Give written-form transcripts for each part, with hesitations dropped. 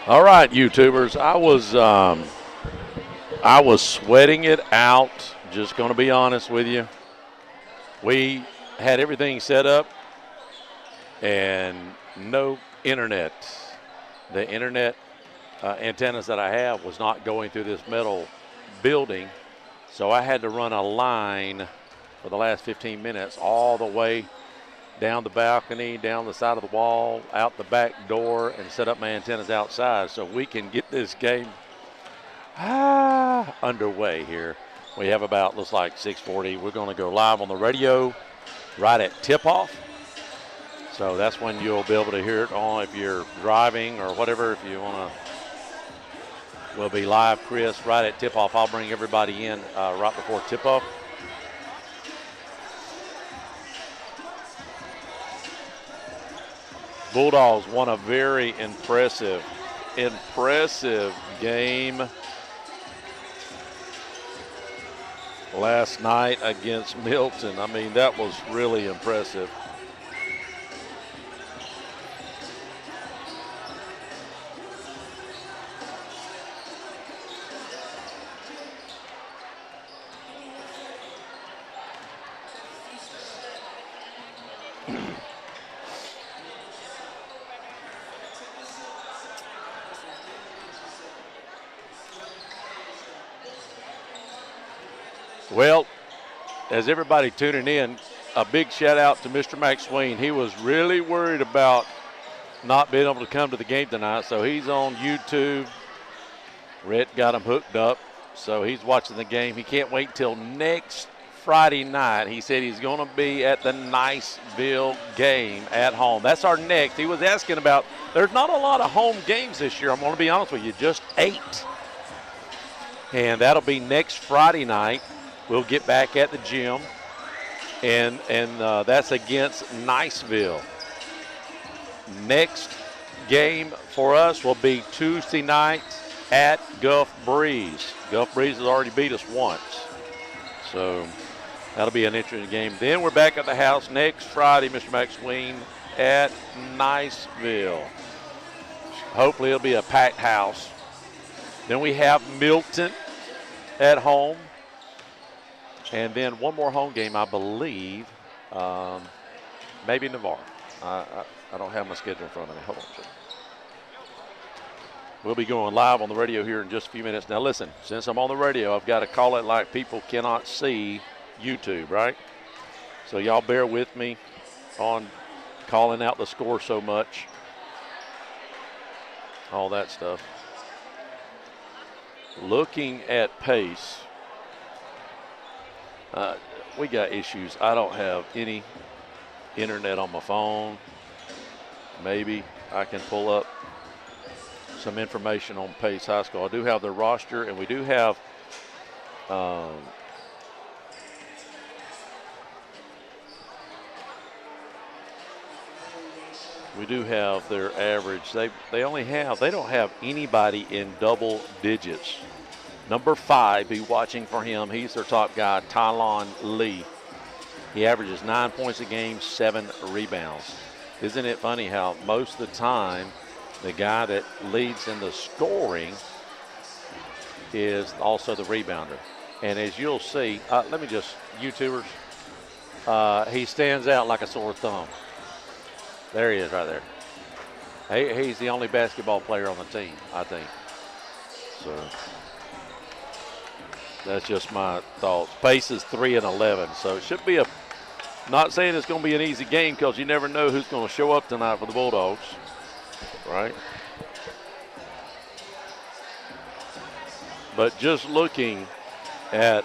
All right, YouTubers. I was sweating it out. Just going to be honest with you. We had everything set up and no internet. The internet antennas that I have was not going through this metal building, so I had to run a line for the last 15 minutes all the way down the balcony, down the side of the wall, out the back door, and set up my antennas outside so we can get this game underway here. We have about, looks like 6:40. We're going to go live on the radio right at tip-off. So that's when you'll be able to hear it on if you're driving or whatever. If you want to, we'll be live, Chris, right at tip-off. I'll bring everybody in right before tip-off. Bulldogs won a very impressive game last night against Milton. I mean, that was really impressive. Well, as everybody tuning in, a big shout out to Mr. McSween. He was really worried about not being able to come to the game tonight, so he's on YouTube. Rhett got him hooked up, so he's watching the game. He can't wait till next Friday night. He said he's going to be at the Niceville game at home. That's our next. He was asking about, there's not a lot of home games this year. I'm going to be honest with you, just 8. And that'll be next Friday night. We'll get back at the gym, and that's against Niceville. Next game for us will be Tuesday night at Gulf Breeze. Gulf Breeze has already beat us once, so that'll be an interesting game. Then we're back at the house next Friday, Mr. McSween, at Niceville. Hopefully it'll be a packed house. Then we have Milton at home. And then one more home game, I believe, maybe Navarre. I don't have my schedule in front of me. Hold on a second. We'll be going live on the radio here in just a few minutes. Now listen, since I'm on the radio, I've got to call it like people cannot see YouTube, right? So y'all bear with me on calling out the score so much. All that stuff. Looking at pace. We got issues. I don't have any internet on my phone. Maybe I can pull up some information on Pace High School. I do have their roster, and we do have their average. They don't have anybody in double digits. Number 5, be watching for him. He's their top guy, Tylon Lee. He averages 9 points a game, 7 rebounds. Isn't it funny how most of the time the guy that leads in the scoring is also the rebounder? And as you'll see, let me just, YouTubers, he stands out like a sore thumb. There he is right there. He's the only basketball player on the team, I think. So that's just my thoughts. Pace is 3-11, so it should be not saying it's going to be an easy game because you never know who's going to show up tonight for the Bulldogs, right? But just looking at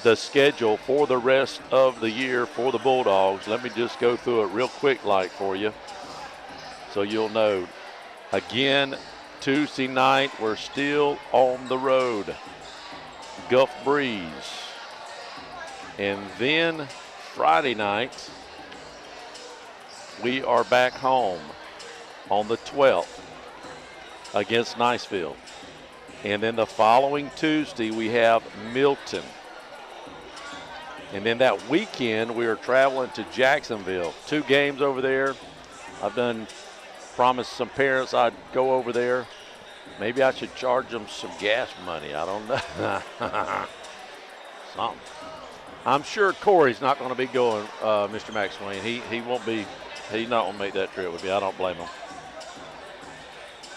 the schedule for the rest of the year for the Bulldogs, let me just go through it real quick like for you so you'll know. Again, Tuesday night, we're still on the road. Gulf Breeze. And then Friday night, we are back home on the 12th against Niceville. And then the following Tuesday, we have Milton. And then that weekend, we are traveling to Jacksonville. 2 games over there. I've promised some parents I'd go over there Maybe I should charge them some gas money. I don't know. Something. I'm sure Corey's not going to be going, Mr. McSwain. He won't be. He's not going to make that trip with me. I don't blame him.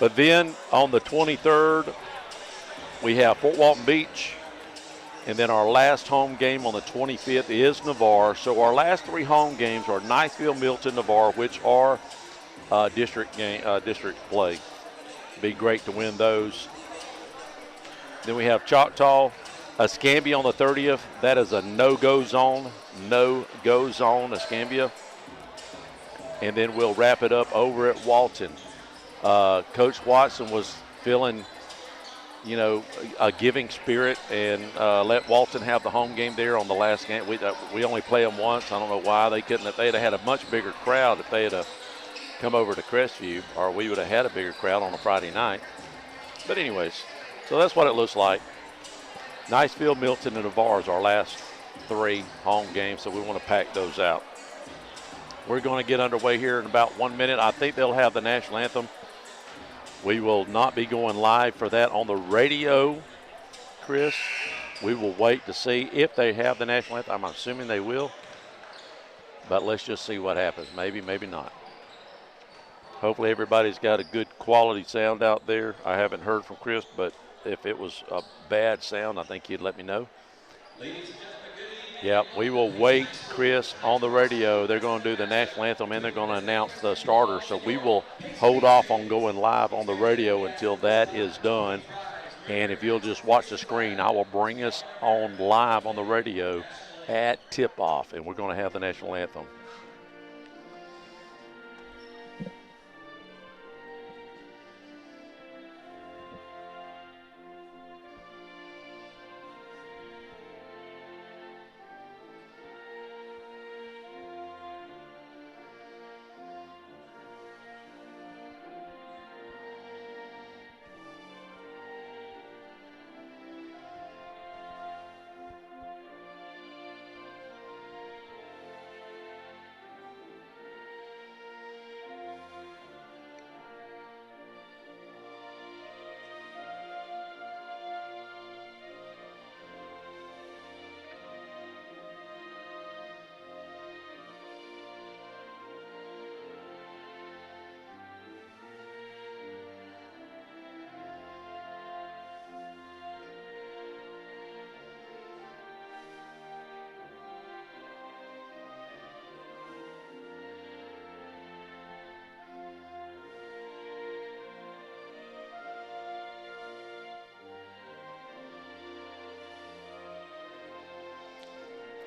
But then on the 23rd, we have Fort Walton Beach. And then our last home game on the 25th is Navarre. So our last 3 home games are Niceville, Milton, Navarre, which are district play. Be great to win those. Then we have Choctaw, Escambia on the 30th. That is a no-go zone. No-go zone, Escambia. And then we'll wrap it up over at Walton. Coach Watson was feeling, a giving spirit and let Walton have the home game there on the last game. We only play them once. I don't know why they couldn't. They'd have had a much bigger crowd if they had come over to Crestview, or we would have had a bigger crowd on a Friday night. But anyways, so that's what it looks like. Niceville, Milton, and Navarre is our last 3 home games, so we want to pack those out. We're going to get underway here in about 1 minute. I think they'll have the national anthem. We will not be going live for that on the radio, Chris. We will wait to see if they have the national anthem. I'm assuming they will. But let's just see what happens. Maybe, maybe not. Hopefully everybody's got a good quality sound out there. I haven't heard from Chris, but if it was a bad sound, I think he'd let me know. Yeah, we will wait, Chris, on the radio. They're going to do the national anthem, and they're going to announce the starter. So we will hold off on going live on the radio until that is done. And if you'll just watch the screen, I will bring us on live on the radio at tip-off, and we're going to have the national anthem.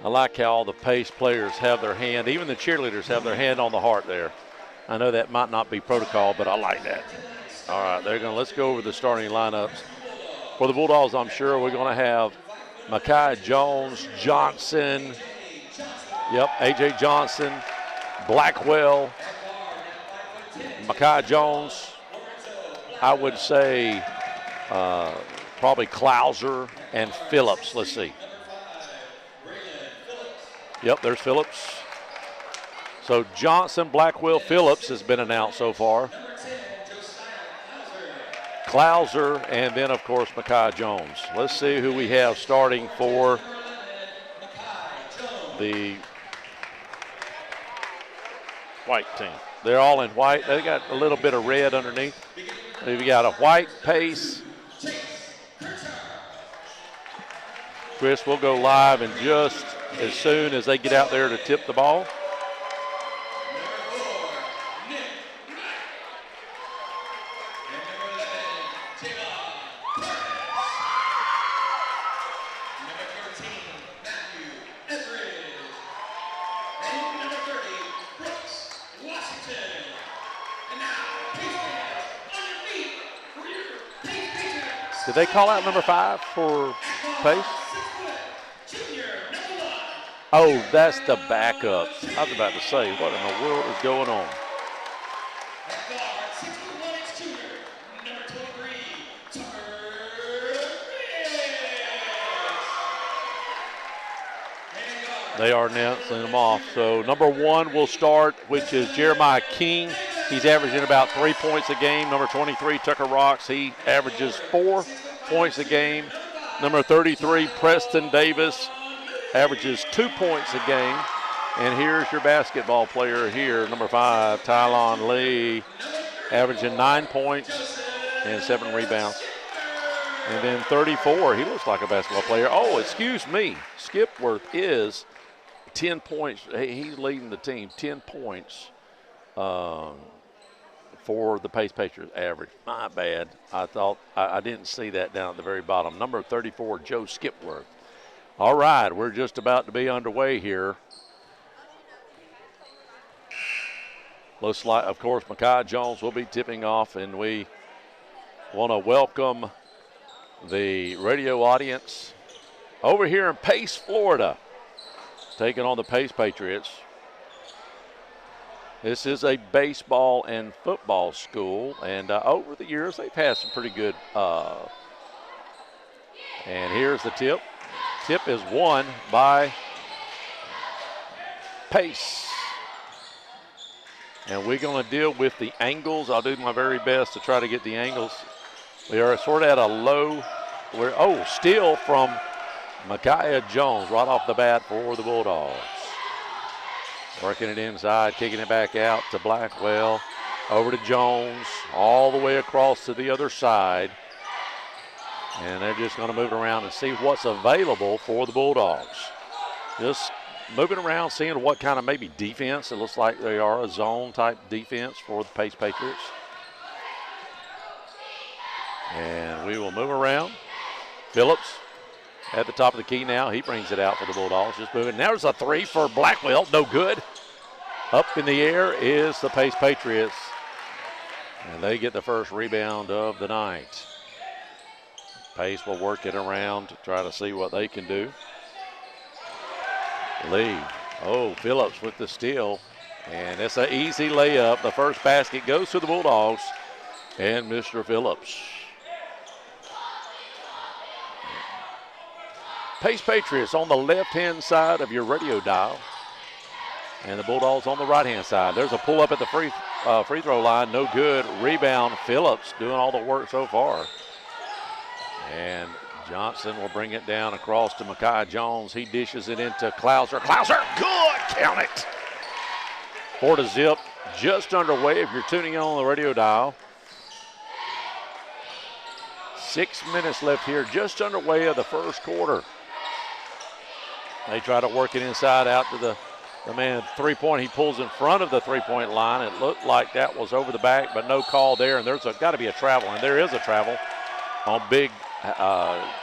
I like how all the pace players have their hand, even the cheerleaders have their hand on the heart there. I know that might not be protocol, but I like that. All right, let's go over the starting lineups. For the Bulldogs, I'm sure we're going to have Micaiah Jones, Johnson, A.J. Johnson, Blackwell, Micaiah Jones. I would say probably Clouser and Phillips. Let's see. Yep, there's Phillips. So Johnson, Blackwell, Phillips has been announced so far. Clouser, and then, of course, Micaiah Jones. Let's see who we have starting for the white team. They're all in white. They got a little bit of red underneath. We got a white pace. Chris, we'll go live in just as soon as they get out there to tip the ball. Did they call out number 5 for pace? Oh, that's the backups. I was about to say, what in the world is going on? They are announcing them off. So number 1 will start, which is Jeremiah King. He's averaging about 3 points a game. Number 23, Tucker Rocks, he averages 4 points a game. Number 33, Preston Davis, averages 2 points a game. And here's your basketball player here, number 5, Tylon Lee, averaging 9 points and 7 rebounds. And then 34, he looks like a basketball player. Oh, excuse me, Skipworth is 10 points. He's leading the team, 10 points for the Pace Patriots average. My bad. I thought I didn't see that down at the very bottom. Number 34, Joe Skipworth. All right, we're just about to be underway here. Looks like, of course, Micaiah Jones will be tipping off, and we want to welcome the radio audience over here in Pace, Florida, taking on the Pace Patriots. This is a baseball and football school, and over the years they've had some pretty good. And here's the tip. Tip is won by Pace. And we're going to deal with the angles. I'll do my very best to try to get the angles. We are sort of at a low. Steal from Micaiah Jones right off the bat for the Bulldogs. Working it inside, kicking it back out to Blackwell. Over to Jones, all the way across to the other side. And they're just going to move it around and see what's available for the Bulldogs. Just moving around, seeing what kind of maybe defense. It looks like they are a zone-type defense for the Pace Patriots. And we will move around. Phillips at the top of the key now. He brings it out for the Bulldogs. Just moving. Now there's a three for Blackwell. No good. Up in the air is the Pace Patriots. And they get the first rebound of the night. Pace will work it around to try to see what they can do. Lee. Oh, Phillips with the steal. And it's an easy layup. The first basket goes to the Bulldogs and Mr. Phillips. Pace Patriots on the left-hand side of your radio dial. And the Bulldogs on the right-hand side. There's a pull-up at the free throw line. No good. Rebound. Phillips doing all the work so far. And Johnson will bring it down across to Micaiah Jones. He dishes it into Clouser. Clouser, good, count it. 4-0, just underway if you're tuning in on the radio dial. 6 minutes left here, just underway of the first quarter. They try to work it inside out to the man three-point. He pulls in front of the three-point line. It looked like that was over the back, but no call there. And there's got to be a travel, and there is a travel on big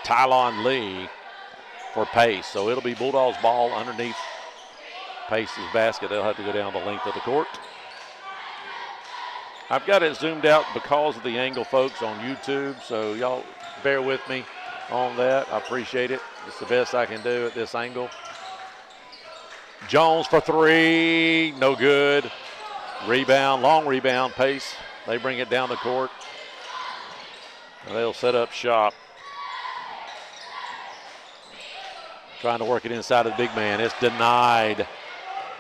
Tylon Lee for Pace. So it'll be Bulldogs ball underneath Pace's basket. They'll have to go down the length of the court. I've got it zoomed out because of the angle, folks, on YouTube. So y'all bear with me on that. I appreciate it. It's the best I can do at this angle. Jones for three. No good. Rebound, long rebound. Pace. They bring it down the court. And they'll set up shop. Trying to work it inside of the big man. It's denied.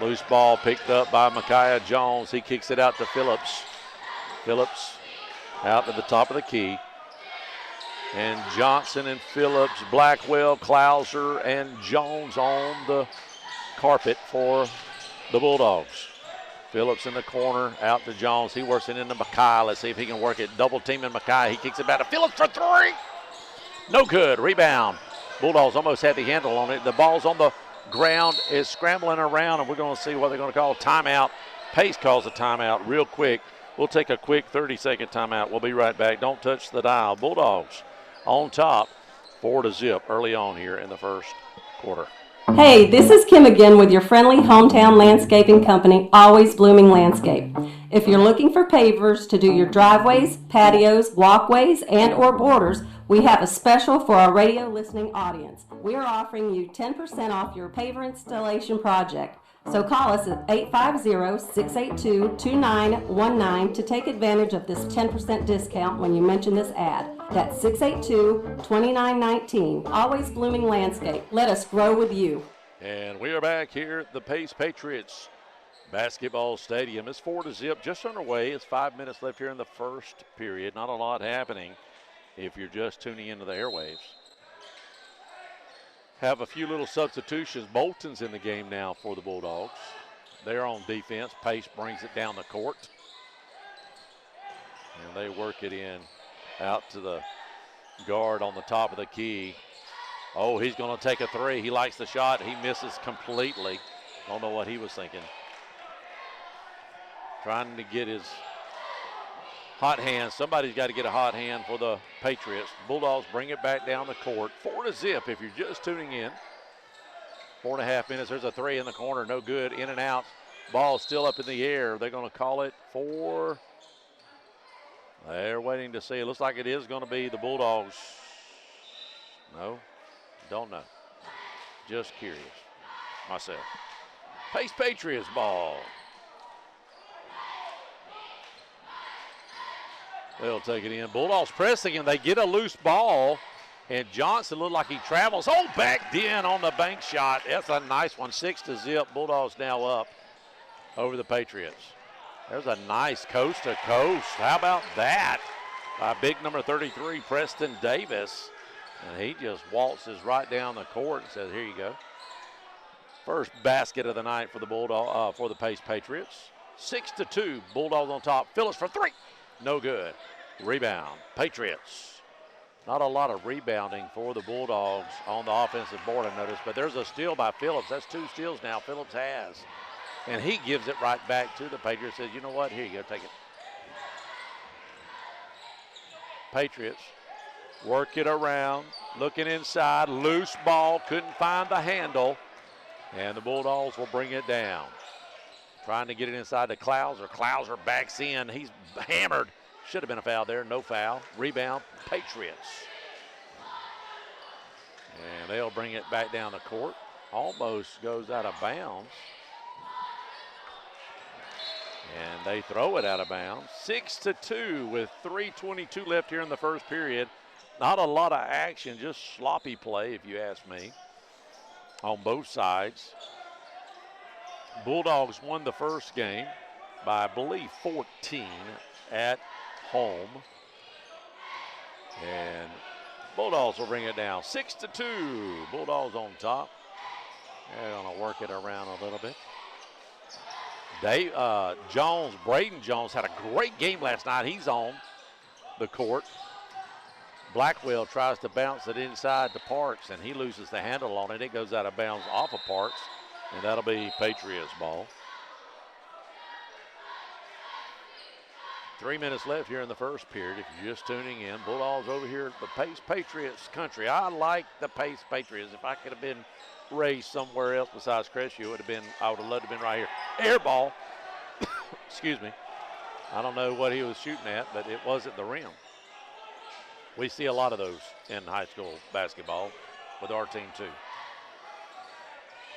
Loose ball picked up by Micaiah Jones. He kicks it out to Phillips. Phillips out to the top of the key. And Johnson and Phillips, Blackwell, Clouser, and Jones on the carpet for the Bulldogs. Phillips in the corner, out to Jones. He works it into Micaiah. Let's see if he can work it. Double teaming Micaiah. He kicks it back to Phillips for three. No good. Rebound. Bulldogs almost had the handle on it. The ball's on the ground. It's scrambling around, and we're going to see what they're going to call timeout. Pace calls a timeout real quick. We'll take a quick 30-second timeout. We'll be right back. Don't touch the dial. Bulldogs on top, 4-0 early on here in the first quarter. Hey, this is Kim again with your friendly hometown landscaping company, Always Blooming Landscape. If you're looking for pavers to do your driveways, patios, walkways, and or borders, we have a special for our radio listening audience. We are offering you 10% off your paver installation project. So call us at 850-682-2919 to take advantage of this 10% discount when you mention this ad. That's 682-2919. Always Blooming Landscape. Let us grow with you. And we are back here at the Pace Patriots Basketball Stadium is 4-0, just underway. It's 5 minutes left here in the first period. Not a lot happening if you're just tuning into the airwaves. Have a few little substitutions. Bolton's in the game now for the Bulldogs. They're on defense. Pace brings it down the court. And they work it in out to the guard on the top of the key. Oh, he's going to take a three. He likes the shot. He misses completely. Don't know what he was thinking. Trying to get his hot hand. Somebody's got to get a hot hand for the Patriots. Bulldogs bring it back down the court. 4-0 if you're just tuning in. 4.5 minutes. There's a three in the corner. No good. In and out. Ball still up in the air. They're going to call it for. They're waiting to see. It looks like it is going to be the Bulldogs. No, don't know. Just curious myself. Pace Patriots ball. They'll take it in. Bulldogs pressing, and they get a loose ball. And Johnson looked like he travels. Oh, backed in on the bank shot. That's a nice one. 6-0. Bulldogs now up over the Patriots. There's a nice coast to coast. How about that? By big number 33, Preston Davis. And he just waltzes right down the court and says, here you go. First basket of the night for the for the Pace Patriots. 6-2. Bulldogs on top. Phillips for three. No good. Rebound. Patriots. Not a lot of rebounding for the Bulldogs on the offensive board, I noticed. But there's a steal by Phillips. That's 2 steals now Phillips has. And he gives it right back to the Patriots. Says, you know what? Here you go. Take it. Patriots work it around. Looking inside. Loose ball. Couldn't find the handle. And the Bulldogs will bring it down. Trying to get it inside to Clouser. Clouser backs in. He's hammered. Should have been a foul there. No foul. Rebound. Patriots. And they'll bring it back down the court. Almost goes out of bounds. And they throw it out of bounds. 6-2 with 3:22 left here in the first period. Not a lot of action, just sloppy play if you ask me on both sides. Bulldogs won the first game by, I believe, 14 at home. And Bulldogs will bring it down. 6-2. Bulldogs on top. They're going to work it around a little bit. Braden Jones had a great game last night. He's on the court. Blackwell tries to bounce it inside to Parks, and he loses the handle on it. It goes out of bounds off of Parks, and that'll be Patriots ball. 3 minutes left here in the first period. If you're just tuning in, Bulldogs over here at the Pace Patriots country. I like the Pace Patriots. If I could have been raised somewhere else besides Crestview, I would have loved to have been right here. Air ball. Excuse me. I don't know what he was shooting at, but it wasn't the rim. We see a lot of those in high school basketball with our team too.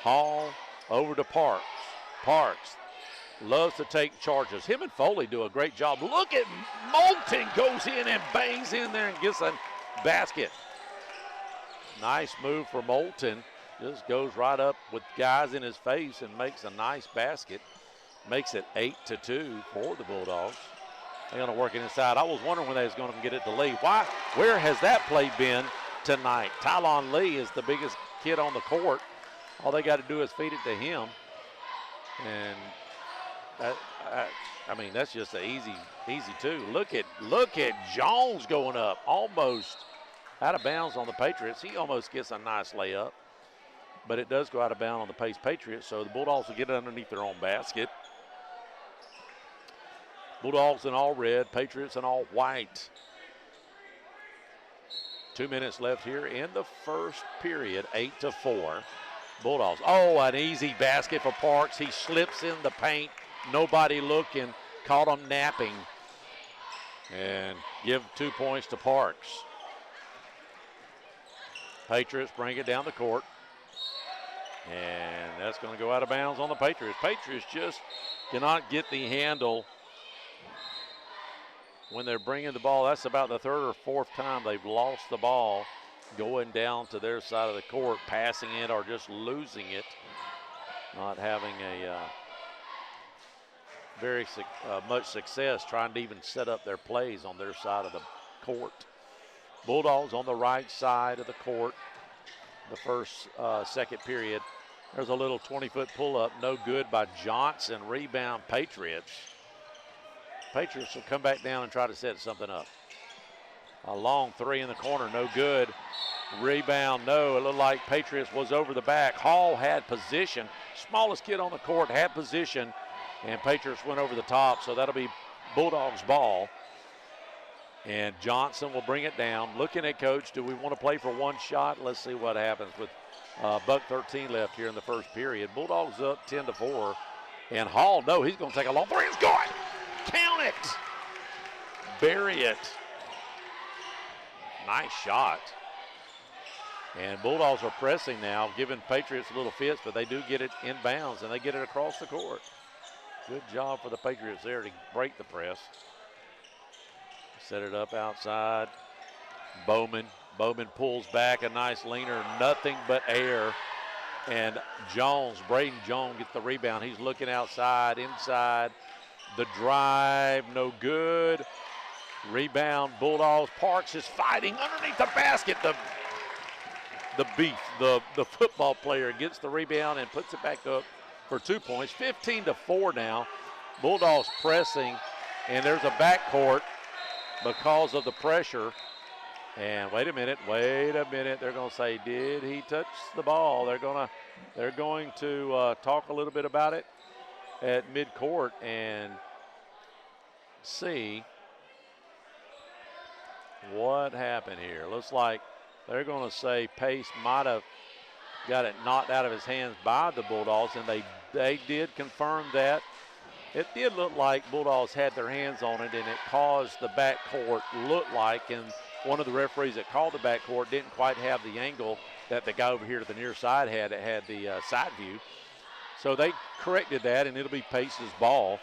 Hall over to Parks. Parks loves to take charges. Him and Foley do a great job. Look at Moulton goes in and bangs in there and gets a basket. Nice move for Moulton. Just goes right up with guys in his face and makes a nice basket. Makes it 8-2 for the Bulldogs. They're going to work it inside. I was wondering when they was going to get it to Lee. Where has that play been tonight? Tylon Lee is the biggest kid on the court. All they got to do is feed it to him. And that's just an easy two. Look at Jones going up, almost out of bounds on the Patriots. He almost gets a nice layup, but it does go out of bounds on the Pace Patriots. So the Bulldogs will get it underneath their own basket. Bulldogs in all red, Patriots in all white. 2 minutes left here in the first period, 8-4. Bulldogs. Oh, an easy basket for Parks. He slips in the paint. Nobody looking. Caught him napping. And give 2 points to Parks. Patriots bring it down the court. And that's going to go out of bounds on the Patriots. Patriots just cannot get the handle when they're bringing the ball. That's about the third or fourth time they've lost the ball going down to their side of the court, passing it or just losing it, not having a very much success trying to even set up their plays on their side of the court. Bulldogs on the right side of the court. The first, second period. There's a little 20-foot pull-up, no good by Johnson. Rebound, Patriots. Patriots will come back down and try to set something up. A long three in the corner, no good. Rebound, no. It looked like Patriots was over the back. Hall had position. Smallest kid on the court had position, and Patriots went over the top, so that'll be Bulldogs ball. And Johnson will bring it down. Looking at Coach, do we want to play for one shot? Let's see what happens with $1:13 left here in the first period. Bulldogs up 10-4. And Hall, no, he's going to take a long three. It's going. Count it. Bury it. Nice shot. And Bulldogs are pressing now, giving Patriots a little fits, but they do get it inbounds, and they get it across the court. Good job for the Patriots there to break the press. Set it up outside. Bowman pulls back, a nice leaner, nothing but air. And Jones, Braden Jones gets the rebound. He's looking outside, inside. The drive, no good. Rebound, Bulldogs. Parks is fighting underneath the basket. The beef, the football player gets the rebound and puts it back up for 2 points. 15-4 now. Bulldogs pressing, and there's a backcourt because of the pressure. And wait a minute. They're going to say, did he touch the ball? They're going to talk a little bit about it at midcourt and see what happened here. Looks like they're going to say Pace might have got it knocked out of his hands by the Bulldogs, and they did confirm that. It did look like Bulldogs had their hands on it, and it caused the backcourt look like, and one of the referees that called the backcourt didn't quite have the angle that the guy over here to the near side had. It had the side view. So they corrected that, and it'll be Pace's ball.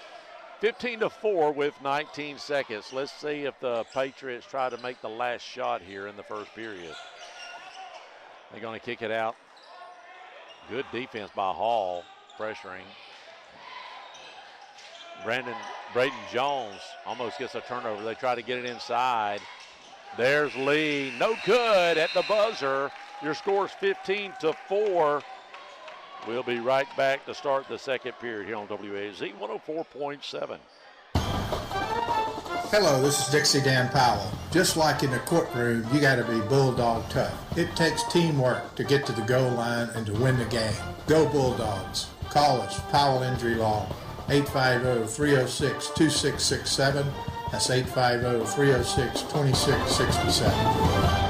15-4 with 19 seconds. Let's see if the Patriots try to make the last shot here in the first period. They're going to kick it out. Good defense by Hall, pressuring. Braden Jones almost gets a turnover. They try to get it inside. There's Lee. No good at the buzzer. Your score's 15-4. We'll be right back to start the second period here on WAZ 104.7. Hello, this is Dixie Dan Powell. Just like in the courtroom, you got to be bulldog tough. It takes teamwork to get to the goal line and to win the game. Go Bulldogs. Call us, Powell Injury Law, 850-306-2667. That's 850-306-2667.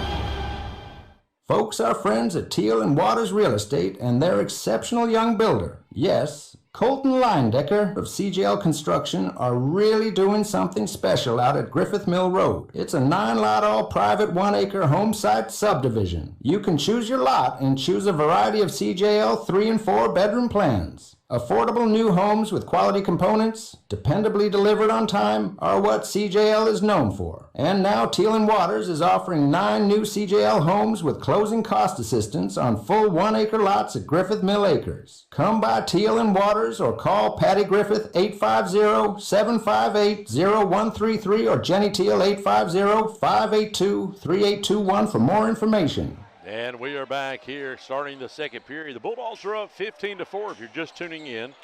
Folks, our friends at Teal and Waters Real Estate and their exceptional young builder, yes, Colton Leindecker of CJL Construction, are really doing something special out at Griffith Mill Road. It's a 9-lot all-private 1-acre home site subdivision. You can choose your lot and choose a variety of CJL 3- and 4-bedroom plans. Affordable new homes with quality components, dependably delivered on time, are what CJL is known for. And now Teal & Waters is offering 9 new CJL homes with closing cost assistance on full 1-acre lots at Griffith Mill Acres. Come by Teal & Waters or call Patty Griffith 850-758-0133 or Jenny Teal 850-582-3821 for more information. And we are back here starting the second period. The Bulldogs are up 15-4 if you're just tuning in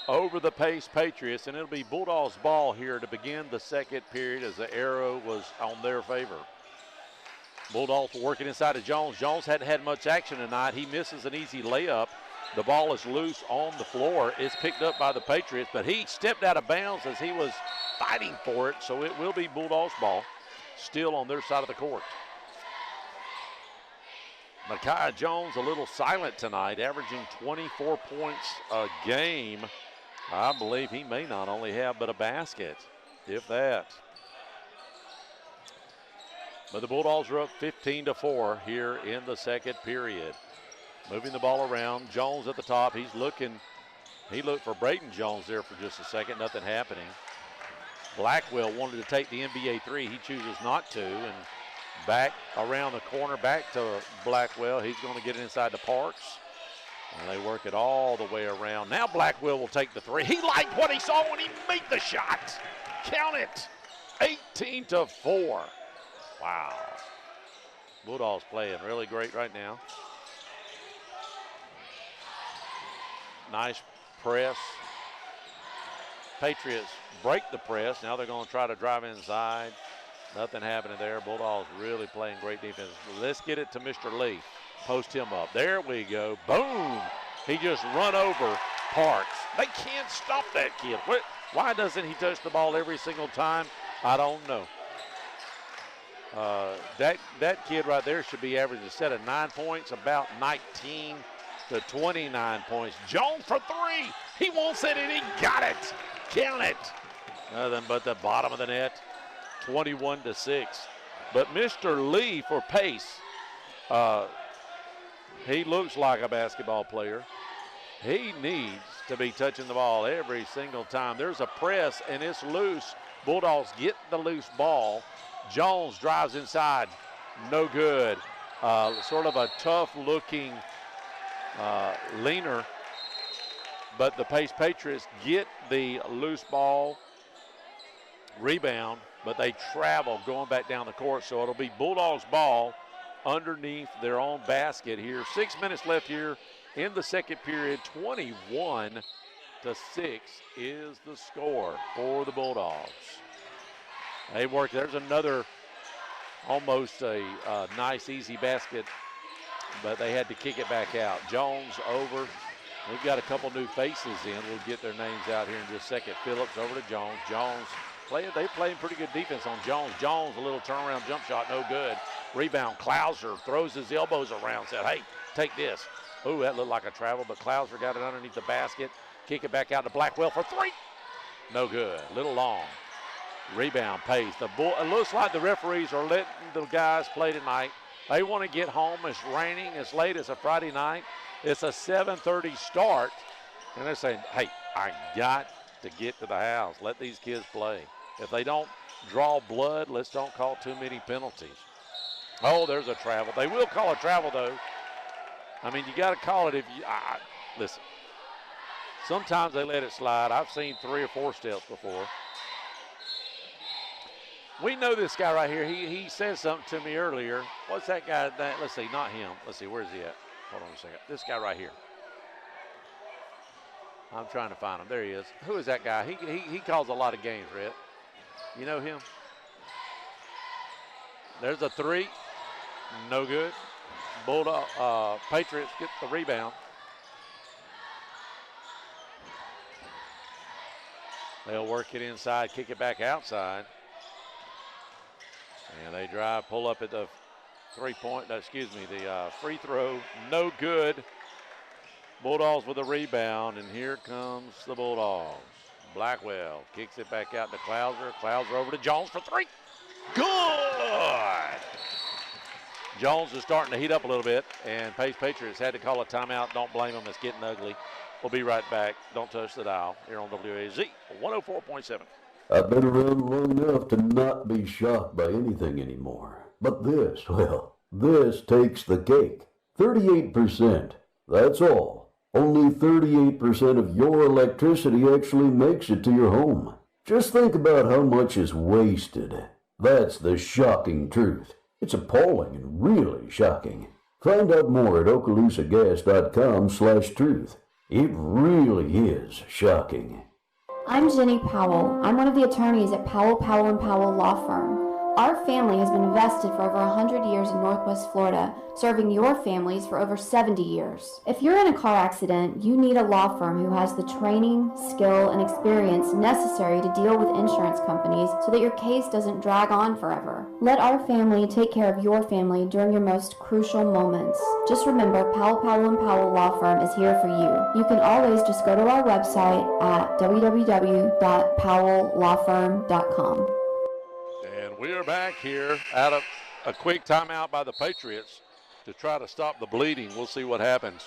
over the Pace Patriots, and it'll be Bulldogs ball here to begin the second period as the arrow was on their favor. Bulldogs working inside of Jones. Jones hadn't had much action tonight. He misses an easy layup. The ball is loose on the floor. It's picked up by the Patriots, but he stepped out of bounds as he was fighting for it, so it will be Bulldogs ball still on their side of the court. Micaiah Jones a little silent tonight, averaging 24 points a game. I believe he may not only have but a basket, if that. But the Bulldogs are up 15-4 here in the second period. Moving the ball around, Jones at the top. He's looking, he looked for Braden Jones there for just a second, nothing happening. Blackwell wanted to take the NBA three. He chooses not to, and back around the corner, back to Blackwell. He's going to get it inside to Parks. And they work it all the way around. Now Blackwell will take the three. He liked what he saw when he made the shot. Count it. 18-4. Wow. Bulldogs playing really great right now. Nice press. Patriots break the press. Now they're going to try to drive inside. Nothing happening there. Bulldogs really playing great defense. Let's get it to Mr. Lee. Post him up. There we go. Boom. He just run over Parks. They can't stop that kid. Why doesn't he touch the ball every single time? I don't know. That kid right there should be averaging instead of 9 points, about 19 to 29 points. Jones for three. He wants it and he got it. Count it. Nothing but the bottom of the net. 21-6. But Mr. Lee for pace, he looks like a basketball player. He needs to be touching the ball every single time. There's a press and it's loose. Bulldogs get the loose ball. Jones drives inside. No good. Sort of a tough-looking leaner. But the Pace Patriots get the loose ball rebound, but they travel going back down the court. So it'll be Bulldogs ball underneath their own basket here. 6 minutes left here in the second period. 21-6 is the score for the Bulldogs. They work. There's another almost a nice, easy basket, but they had to kick it back out. Jones over. We've got a couple new faces in. We'll get their names out here in just a second. Phillips over to Jones. Jones they playing pretty good defense on Jones. Jones, a little turnaround jump shot, no good. Rebound, Clouser throws his elbows around, said, hey, take this. Ooh, that looked like a travel, but Clouser got it underneath the basket. Kick it back out to Blackwell for three. No good, little long. Rebound, Pace. It looks like the referees are letting the guys play tonight. They want to get home. It's raining. It's late. It's a Friday night. It's a 7:30 start. And they're saying, hey, I got to get to the house. Let these kids play. If they don't draw blood, let's don't call too many penalties. Oh, there's a travel. They will call a travel, though. I mean, you got to call it if you listen. Sometimes they let it slide. I've seen 3 or 4 steps before. We know this guy right here. He said something to me earlier. What's that guy? Let's see, not him. Let's see, where's he at? Hold on a second. This guy right here. I'm trying to find him. There he is. Who is that guy? He calls a lot of games, Rhett. You know him? There's a three. No good. Bulldog Patriots get the rebound. They'll work it inside, kick it back outside. And they drive, pull up at the the free throw, no good. Bulldogs with a rebound, and here comes the Bulldogs. Blackwell kicks it back out to Clouser. Clouser over to Jones for three. Good! Jones is starting to heat up a little bit, and Pace Patriots had to call a timeout. Don't blame them. It's getting ugly. We'll be right back. Don't touch the dial here on WAZ 104.7. I've been around long enough to not be shocked by anything anymore. But this, well, this takes the cake. 38%. That's all. Only 38% of your electricity actually makes it to your home. Just think about how much is wasted. That's the shocking truth. It's appalling and really shocking. Find out more at okaloosagas.com/truth. It really is shocking. I'm Jenny Powell. I'm one of the attorneys at Powell, Powell & Powell Law Firm. Our family has been invested for over 100 years in Northwest Florida, serving your families for over 70 years. If you're in a car accident, you need a law firm who has the training, skill, and experience necessary to deal with insurance companies so that your case doesn't drag on forever. Let our family take care of your family during your most crucial moments. Just remember, Powell, Powell & Powell Law Firm is here for you. You can always just go to our website at www.powelllawfirm.com. And we are back here out of a quick timeout by the Patriots to try to stop the bleeding. We'll see what happens.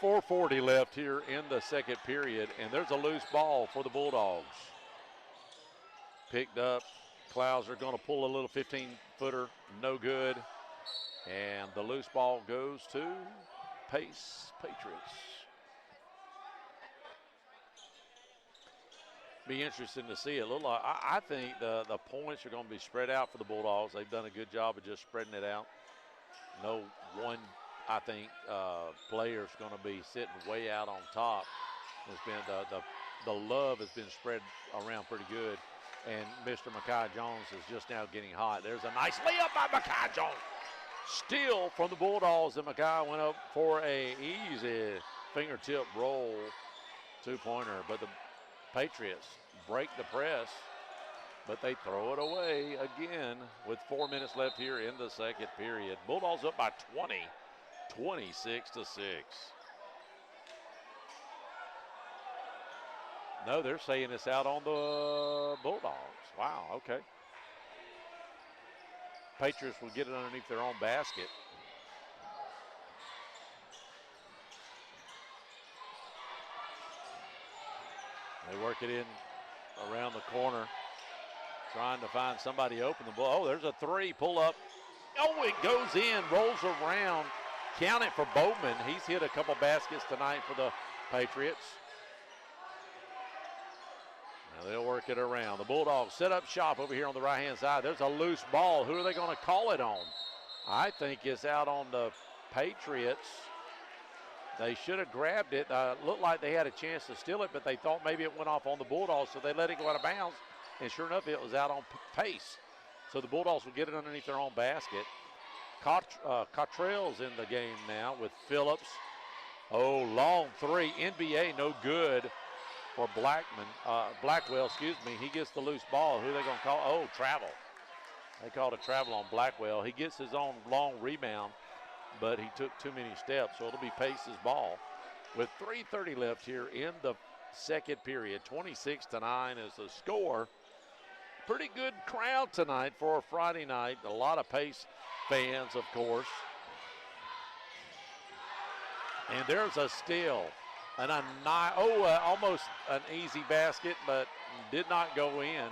4:40 left here in the second period, and there's a loose ball for the Bulldogs. Picked up. Clouser going to pull a little 15-footer. No good. And the loose ball goes to Pace Patriots. Be interesting to see. I think the points are going to be spread out for the Bulldogs. They've done a good job of just spreading it out. No one, I think, player is going to be sitting way out on top. It's been the love has been spread around pretty good, and Mr. Makai Jones is just now getting hot. There's a nice layup by Makai Jones. Steal from the Bulldogs, and Makai went up for a easy fingertip roll two-pointer, but the Patriots break the press, but they throw it away again with 4 minutes left here in the second period. Bulldogs up by 20, 26-6. No, they're saying it's out on the Bulldogs. Wow, okay. Patriots will get it underneath their own basket. They work it in around the corner, trying to find somebody open the ball. Oh, there's a three, pull up. Oh, it goes in, rolls around. Count it for Bowman. He's hit a couple baskets tonight for the Patriots. Now they'll work it around. The Bulldogs set up shop over here on the right-hand side. There's a loose ball. Who are they going to call it on? I think it's out on the Patriots. They should have grabbed it. Looked like they had a chance to steal it, but they thought maybe it went off on the Bulldogs, so they let it go out of bounds. And sure enough, it was out on Pace. So the Bulldogs will get it underneath their own basket. Cottrell's in the game now with Phillips. Oh, long three. NBA, no good for Blackwell, excuse me. He gets the loose ball. Who are they going to call? Oh, travel. They called a travel on Blackwell. He gets his own long rebound, but he took too many steps, so it'll be Pace's ball. With 3:30 left here in the second period, 26-9 is the score. Pretty good crowd tonight for a Friday night. A lot of Pace fans, of course. And there's a steal. And almost an easy basket, but did not go in.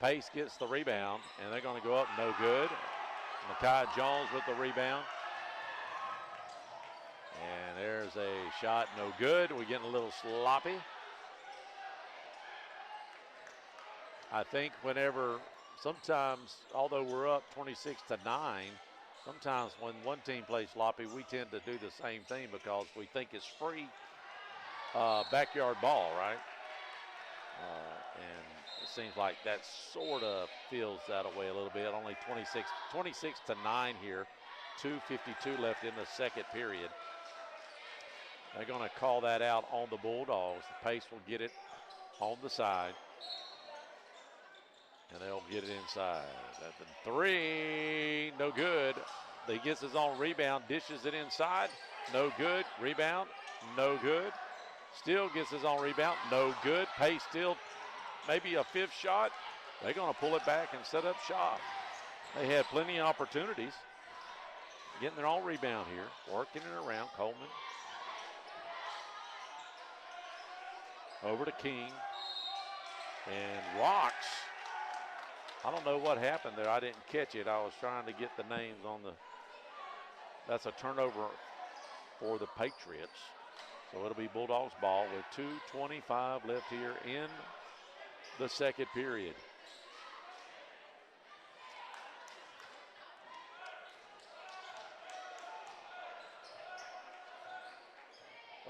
Pace gets the rebound, and they're going to go up, no good. Makai Jones with the rebound. And there's a shot, no good. We're getting a little sloppy. I think sometimes, although we're up 26-9, sometimes when one team plays sloppy, we tend to do the same thing because we think it's free backyard ball, right? And it seems like that sort of feels that away a little bit. Only 26-9 here. 2:52 left in the second period. They're going to call that out on the Bulldogs. The Pace will get it on the side. And they'll get it inside. That's a three, no good. He gets his own rebound, dishes it inside, no good. Rebound, no good. Still gets his own rebound, no good. Pace still maybe a fifth shot. They're going to pull it back and set up shop. They had plenty of opportunities. Getting their own rebound here, working it around. Coleman. Over to King. And rocks. I don't know what happened there. I didn't catch it. I was trying to get the names on the. That's a turnover for the Patriots. So it'll be Bulldogs ball with 2:25 left here in the second period.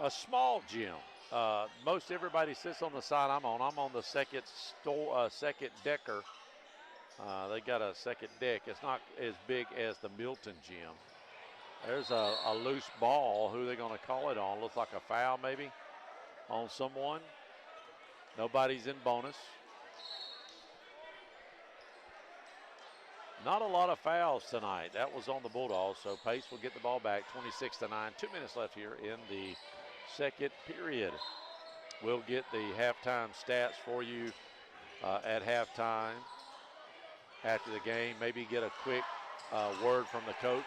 A small gym. Most everybody sits on the side I'm on. I'm on the second decker. They got a second deck. It's not as big as the Milton gym. There's a loose ball. Who are they going to call it on? Looks like a foul maybe on someone. Nobody's in bonus. Not a lot of fouls tonight. That was on the Bulldogs, so Pace will get the ball back, 26-9. 2 minutes left here in the second period. We'll get the halftime stats for you at halftime after the game. Maybe get a quick word from the coach.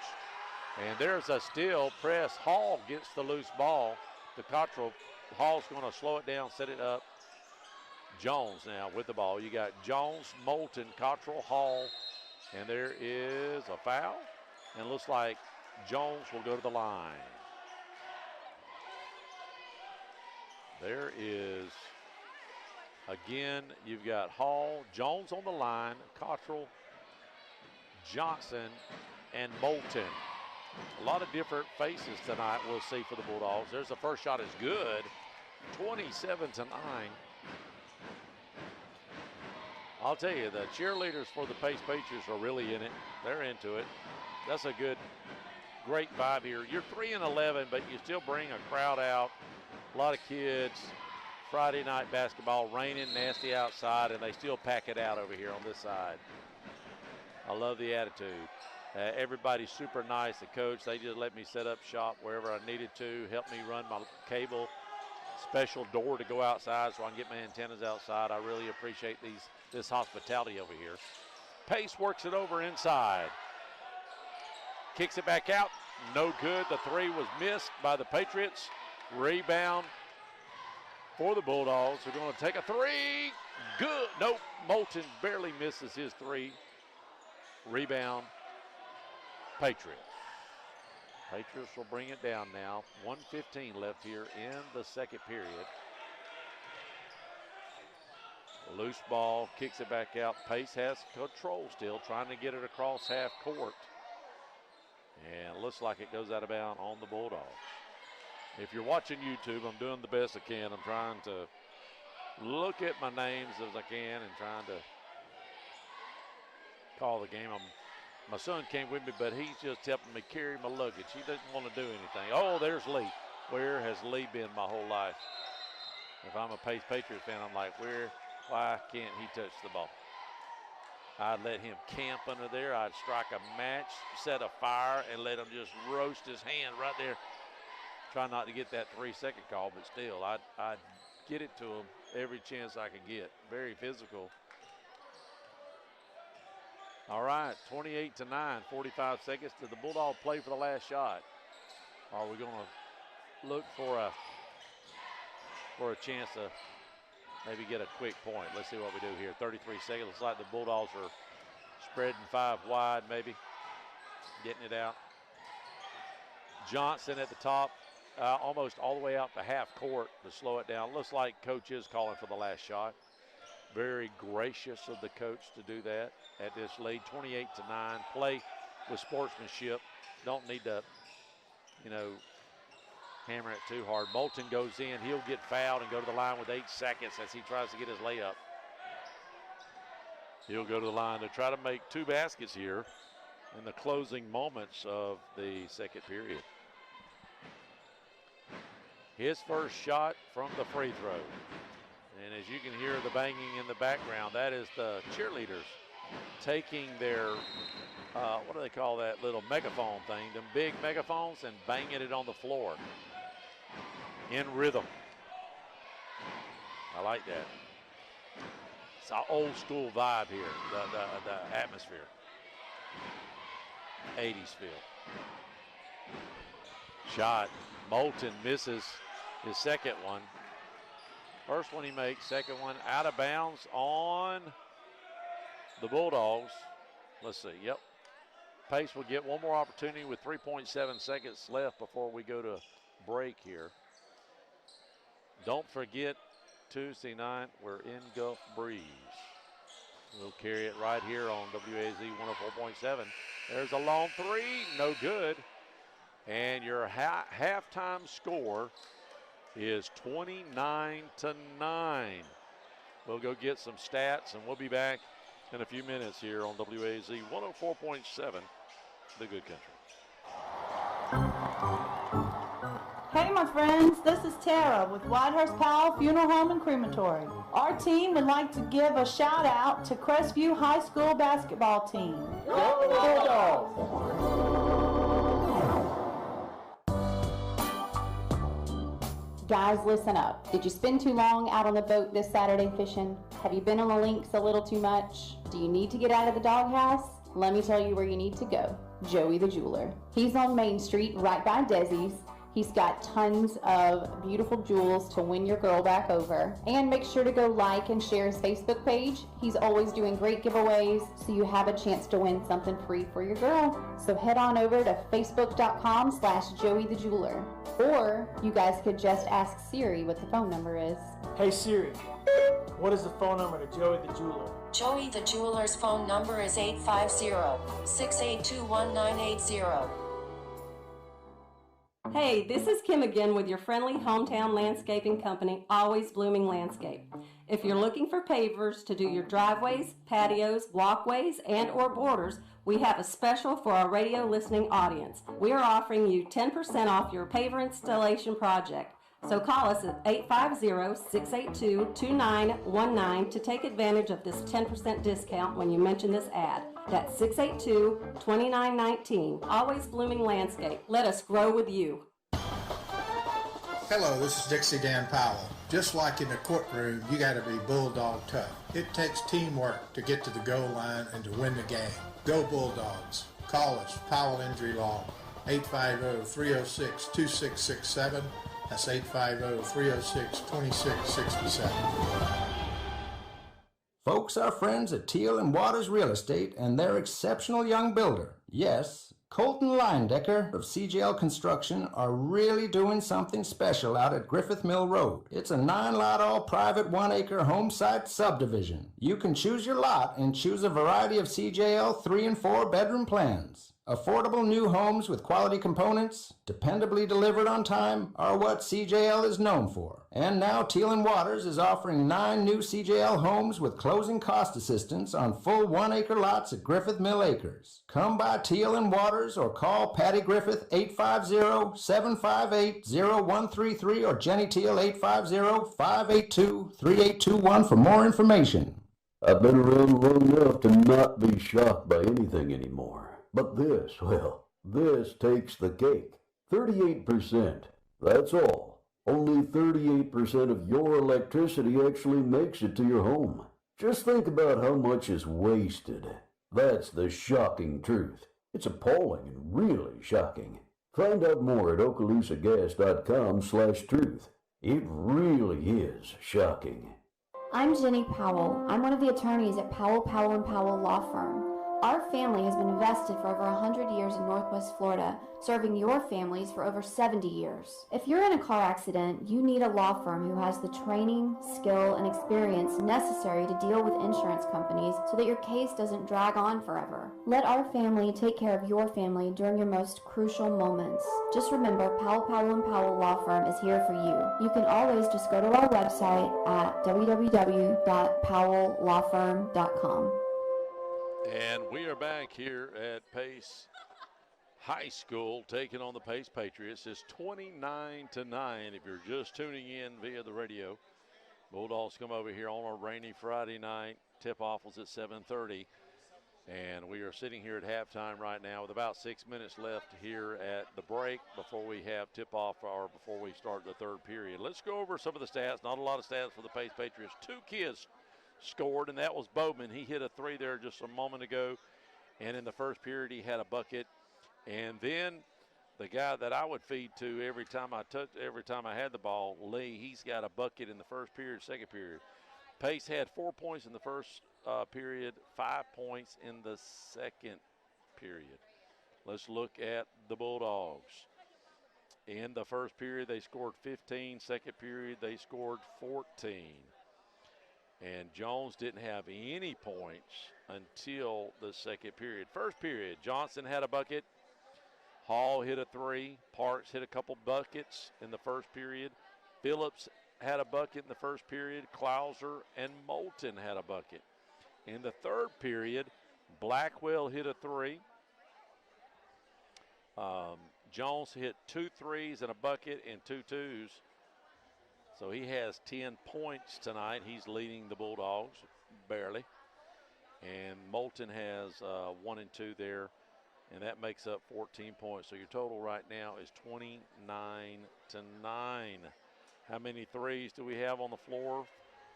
And there's a steal press. Hall gets the loose ball to Cottrell. Hall's going to slow it down, set it up. Jones now with the ball. You got Jones, Moulton, Cottrell, Hall. And there is a foul. And it looks like Jones will go to the line. There is, again, you've got Hall, Jones on the line, Cottrell, Johnson, and Moulton. A lot of different faces tonight we'll see for the Bulldogs. There's the first shot is good, 27-9. I'll tell you, the cheerleaders for the Pace Patriots are really in it. They're into it. That's a great vibe here. You're 3-11, but you still bring a crowd out. A lot of kids. Friday night basketball, raining, nasty outside, and they still pack it out over here on this side. I love the attitude. Everybody's super nice. The coach, they just let me set up shop wherever I needed to, help me run my cable, special door to go outside so I can get my antennas outside. I really appreciate this hospitality over here. Pace works it over inside. Kicks it back out. No good. The three was missed by the Patriots. Rebound for the Bulldogs. They're going to take a three. Good. Nope. Moulton barely misses his three. Rebound. Patriots. Patriots will bring it down now. 1:15 left here in the second period. Loose ball, kicks it back out. Pace has control still, trying to get it across half court. And it looks like it goes out of bounds on the Bulldogs. If you're watching YouTube, I'm doing the best I can. I'm trying to look at my names as I can and trying to call the game. My son came with me, but he's just helping me carry my luggage. He doesn't want to do anything. Oh, there's Lee. Where has Lee been my whole life? If I'm a Pace Patriots fan, I'm like, why can't he touch the ball? I'd let him camp under there. I'd strike a match, set a fire, and let him just roast his hand right there. Try not to get that 3-second call, but still, I'd get it to him every chance I could get. Very physical. All right, 28-9, 45 seconds. Did the Bulldog play for the last shot? Or are we going to look for a chance to maybe get a quick point? Let's see what we do here. 33 seconds. Looks like the Bulldogs are spreading 5 wide, maybe getting it out. Johnson at the top, almost all the way out to half court to slow it down. Looks like coach is calling for the last shot. Very gracious of the coach to do that at this lead. 28-9. Play with sportsmanship. Don't need to, hammer it too hard. Moulton goes in. He'll get fouled and go to the line with 8 seconds as he tries to get his layup. He'll go to the line to try to make 2 baskets here in the closing moments of the second period. His first shot from the free throw. And as you can hear the banging in the background, that is the cheerleaders taking their, what do they call that little megaphone thing, them big megaphones, and banging it on the floor in rhythm. I like that. It's an old school vibe here, the atmosphere. 80s feel. Shot. Moulton misses his second one. First one he makes, second one out of bounds on the Bulldogs. Let's see, yep. Pace will get one more opportunity with 3.7 seconds left before we go to break here. Don't forget, Tuesday night, we're in Gulf Breeze. We'll carry it right here on WAZ 104.7. There's a long three, no good. And your halftime score is 29-9. We'll go get some stats, and we'll be back in a few minutes here on WAZ 104.7, The Good Country. Hey, my friends, this is Tara with Whitehurst Powell Funeral Home and Crematory. Our team would like to give a shout out to Crestview High School basketball team. Go Bulldogs! Guys, listen up. Did you spend too long out on the boat this Saturday fishing? Have you been on the links a little too much? Do you need to get out of the doghouse? Let me tell you where you need to go. Joey the Jeweler. He's on Main Street right by Desi's. He's got tons of beautiful jewels to win your girl back over. And make sure to go like and share his Facebook page. He's always doing great giveaways, so you have a chance to win something free for your girl. So head on over to facebook.com/JoeyTheJeweler. Or you guys could just ask Siri what the phone number is. Hey Siri, what is the phone number to Joey the Jeweler? Joey the Jeweler's phone number is 850-682-1980. Hey, this is Kim again with your friendly hometown landscaping company, Always Blooming Landscape. If you're looking for pavers to do your driveways, patios, walkways, and or borders, we have a special for our radio listening audience. We are offering you 10% off your paver installation project. So call us at 850-682-2919 to take advantage of this 10% discount when you mention this ad. That's 682-2919. Always Blooming Landscape. Let us grow with you. Hello, this is Dixie Dan Powell. Just like in the courtroom, you got to be bulldog tough. It takes teamwork to get to the goal line and to win the game. Go Bulldogs. Call us, Powell Injury Law, 850-306-2667. That's 850-306-2667. Folks are friends at Teal and Waters Real Estate and their exceptional young builder. Yes, Colton Leindecker of CGL Construction are really doing something special out at Griffith Mill Road. It's a 9-lot all-private 1-acre home site subdivision. You can choose your lot and choose a variety of CJL 3- and 4-bedroom plans. Affordable new homes with quality components, dependably delivered on time, are what CJL is known for. And now Teal and Waters is offering 9 new CJL homes with closing cost assistance on full 1-acre lots at Griffith Mill Acres. Come by Teal and Waters or call Patty Griffith 850-758-0133 or Jenny Teal 850-582-3821 for more information. I've been around long enough to not be shocked by anything anymore. But this, well, this takes the cake. 38%. That's all. Only 38% of your electricity actually makes it to your home. Just think about how much is wasted. That's the shocking truth. It's appalling and really shocking. Find out more at okaloosagas.com/truth. It really is shocking. I'm Jenny Powell. I'm one of the attorneys at Powell, Powell & Powell Law Firm. Our family has been vested for over 100 years in Northwest Florida, serving your families for over 70 years. If you're in a car accident, you need a law firm who has the training, skill, and experience necessary to deal with insurance companies so that your case doesn't drag on forever. Let our family take care of your family during your most crucial moments. Just remember, Powell, Powell & Powell Law Firm is here for you. You can always just go to our website at www.powelllawfirm.com. And we are back here at Pace High School taking on the Pace Patriots. It's 29-9 if you're just tuning in via the radio. Bulldogs come over here on a rainy Friday night. Tip-off was at 7:30. And we are sitting here at halftime right now with about 6 minutes left here at the break before we have tip-off or before we start the third period. Let's go over some of the stats. Not a lot of stats for the Pace Patriots. 2 kids scored, and that was Bowman. He hit a 3 there just a moment ago, and in the first period he had a bucket. And then the guy that I would feed to every time I had the ball, Lee, he's got a bucket in the first period, second period. Pace had 4 points in the first period, 5 points in the second period. Let's look at the Bulldogs. In the first period they scored 15, second period they scored 14. And Jones didn't have any points until the second period. First period, Johnson had a bucket. Hall hit a 3. Parks hit a couple buckets in the first period. Phillips had a bucket in the first period. Clouser and Moulton had a bucket. In the third period, Blackwell hit a 3. Jones hit 2 threes and a bucket and 2 twos. So he has 10 points tonight. He's leading the Bulldogs, barely. And Moulton has 1 and 2 there, and that makes up 14 points. So your total right now is 29-9. How many threes do we have on the floor?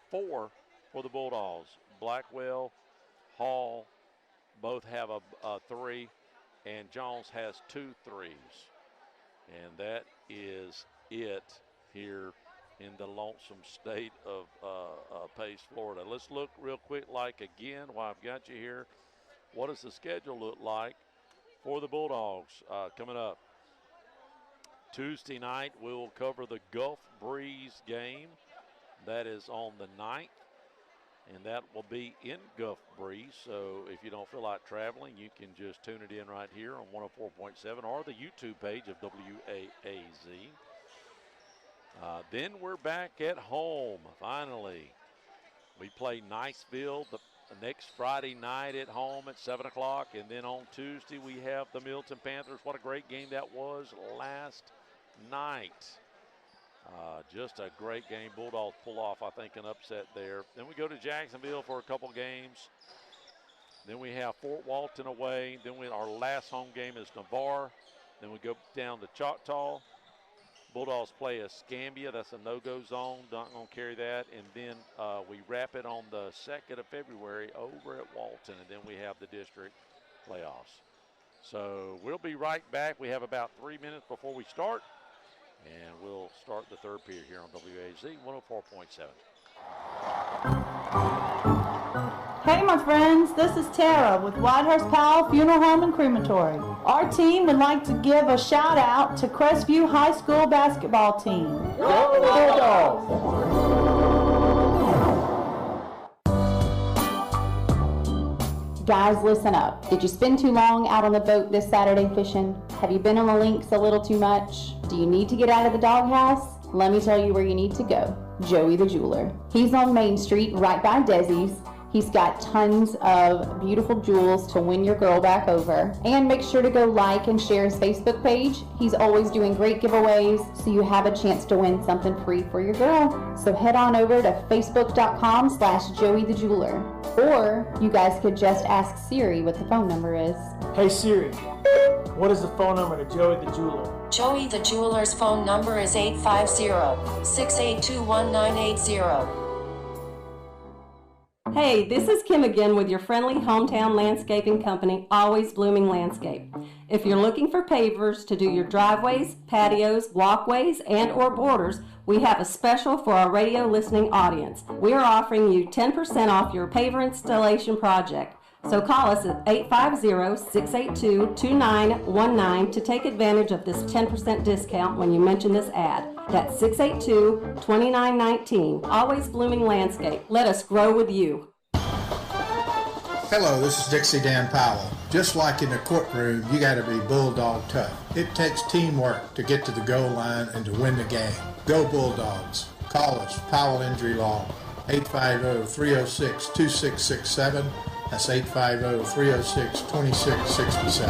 4 for the Bulldogs. Blackwell, Hall, both have a 3, and Jones has 2 threes. And that is it here in the lonesome state of Pace, Florida. Let's look real quick again while I've got you here. What does the schedule look like for the Bulldogs coming up? Tuesday night, we'll cover the Gulf Breeze game. That is on the 9th, and that will be in Gulf Breeze. So if you don't feel like traveling, you can just tune it in right here on 104.7 or the YouTube page of WAAZ. Then we're back at home, finally. We play Niceville the next Friday night at home at 7 o'clock, and then on Tuesday we have the Milton Panthers. What a great game that was last night. Just a great game. Bulldogs pull off, I think, an upset there. Then we go to Jacksonville for a couple games. Then we have Fort Walton away. Then our last home game is Navarre. Then we go down to Choctaw. Bulldogs play Escambia. That's a no-go zone. Not going to carry that. And then we wrap it on the 2nd of February over at Walton. And then we have the district playoffs. So we'll be right back. We have about 3 minutes before we start. And we'll start the third period here on WAZ 104.7. Hey my friends, this is Tara with Whitehurst Powell Funeral Home and Crematory. Our team would like to give a shout out to Crestview High School basketball team. Go Bulldogs! Guys, listen up. Did you spend too long out on the boat this Saturday fishing? Have you been on the links a little too much? Do you need to get out of the doghouse? Let me tell you where you need to go. Joey the Jeweler. He's on Main Street right by Desi's. He's got tons of beautiful jewels to win your girl back over. And make sure to go like and share his Facebook page. He's always doing great giveaways, so you have a chance to win something free for your girl. So head on over to facebook.com/JoeyTheJeweler. Or you guys could just ask Siri what the phone number is. Hey Siri, what is the phone number to Joey the Jeweler? Joey the Jeweler's phone number is 850-682-1980. Hey, this is Kim again with your friendly hometown landscaping company, Always Blooming Landscape. If you're looking for pavers to do your driveways, patios, walkways, and or borders, we have a special for our radio listening audience. We are offering you 10% off your paver installation project. So call us at 850-682-2919 to take advantage of this 10% discount when you mention this ad. That's 682-2919. Always Blooming Landscape. Let us grow with you. Hello, this is Dixie Dan Powell. Just like in the courtroom, you got to be bulldog tough. It takes teamwork to get to the goal line and to win the game. Go Bulldogs. Call us, Powell Injury Law, 850-306-2667. That's 850-306-2667.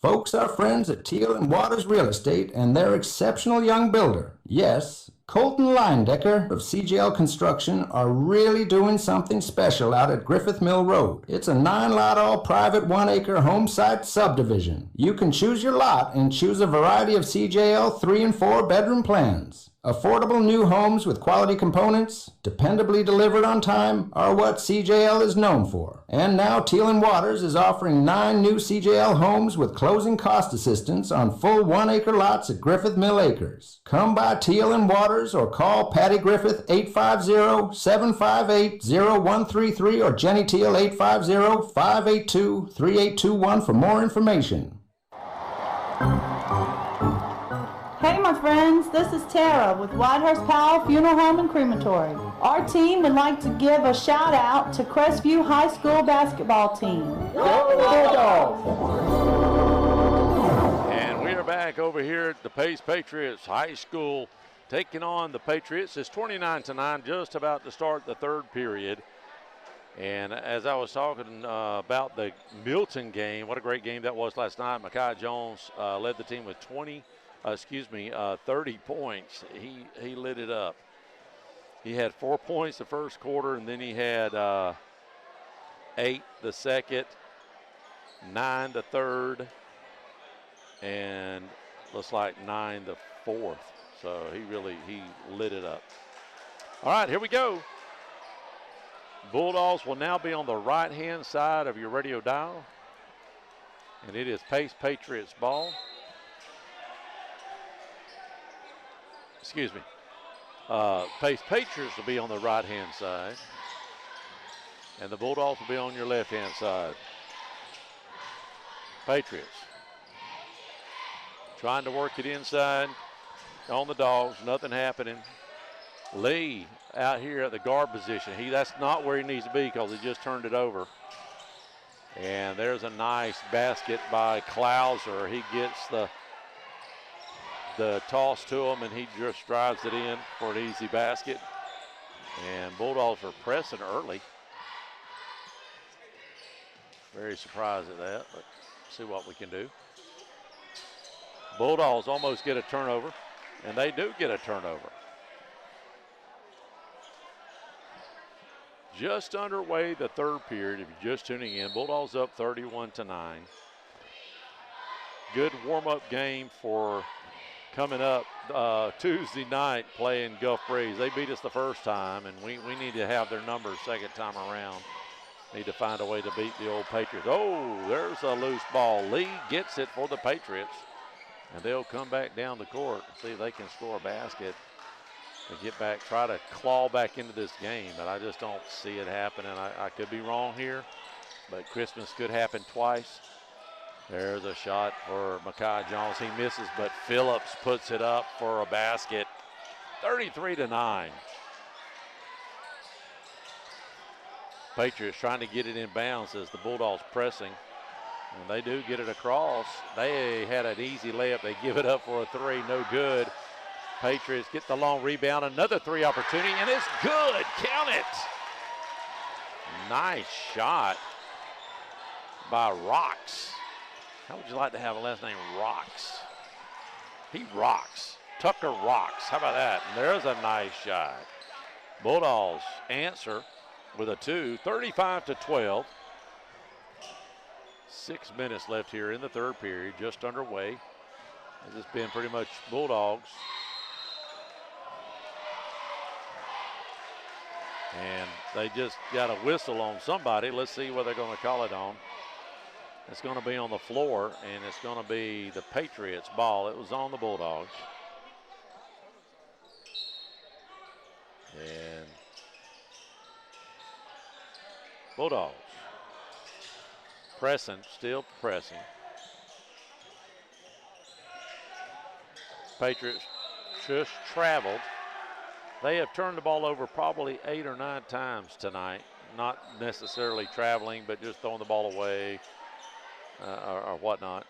Folks are friends at Teal and Waters Real Estate and their exceptional young builder. Yes, Colton Leindecker of CGL Construction are really doing something special out at Griffith Mill Road. It's a 9-lot all-private 1-acre home site subdivision. You can choose your lot and choose a variety of CJL 3- and 4-bedroom plans. Affordable new homes with quality components, dependably delivered on time, are what CJL is known for. And now Teal & Waters is offering 9 new CJL homes with closing cost assistance on full 1-acre lots at Griffith Mill Acres. Come by Teal & Waters or call Patty Griffith 850-758-0133 or Jenny Teal 850-582-3821 for more information. Hey my friends, this is Tara with Whitehurst Powell Funeral Home and Crematory. Our team would like to give a shout out to Crestview High School basketball team. Go Bulldogs! And we are back over here at the Pace Patriots High School taking on the Patriots. It's 29-9, just about to start the third period. And as I was talking about the Milton game, what a great game that was last night. Mekhi Jones led the team with 30 points. He lit it up. He had 4 points the first quarter, and then he had 8 the second, 9 the third, and looks like 9 the fourth. So he lit it up. All right, here we go. Bulldogs will now be on the right-hand side of your radio dial, and it is Pace Patriots ball. excuse me, Patriots will be on the right-hand side, and the Bulldogs will be on your left-hand side. Patriots trying to work it inside on the Dogs, nothing happening. Lee out here at the guard position. That's not where he needs to be because he just turned it over. And there's a nice basket by Klauser. He gets the toss to him, and he just drives it in for an easy basket. And Bulldogs are pressing early. Very surprised at that, but see what we can do. Bulldogs almost get a turnover, and they do get a turnover. Just underway the third period. If you're just tuning in, Bulldogs up 31-9. Good warm-up game for coming up Tuesday night playing Gulf Breeze. They beat us the first time, and we need to have their numbers second time around. Need to find a way to beat the old Patriots. Oh, there's a loose ball. Lee gets it for the Patriots, and they'll come back down the court and see if they can score a basket to get back, try to claw back into this game, but I just don't see it happening. I could be wrong here, but Christmas could happen twice. There's a shot for Mekhi Jones. He misses, but Phillips puts it up for a basket. 33-9. Patriots trying to get it in bounds as the Bulldogs pressing. And they do get it across. They had an easy layup. They give it up for a three. No good. Patriots get the long rebound. Another three opportunity, and it's good. Count it. Nice shot by Rocks. How would you like to have a last name Rocks? He rocks. Tucker Rocks. How about that? And there's a nice shot. Bulldogs answer with a two, 35-12. 6 minutes left here in the third period, just underway. This has been pretty much Bulldogs. And they just got a whistle on somebody. Let's see what they're going to call it on. It's going to be on the floor, and it's going to be the Patriots' ball. It was on the Bulldogs. And Bulldogs pressing, still pressing. Patriots just traveled. They have turned the ball over probably 8 or 9 times tonight. Not necessarily traveling, but just throwing the ball away or whatnot.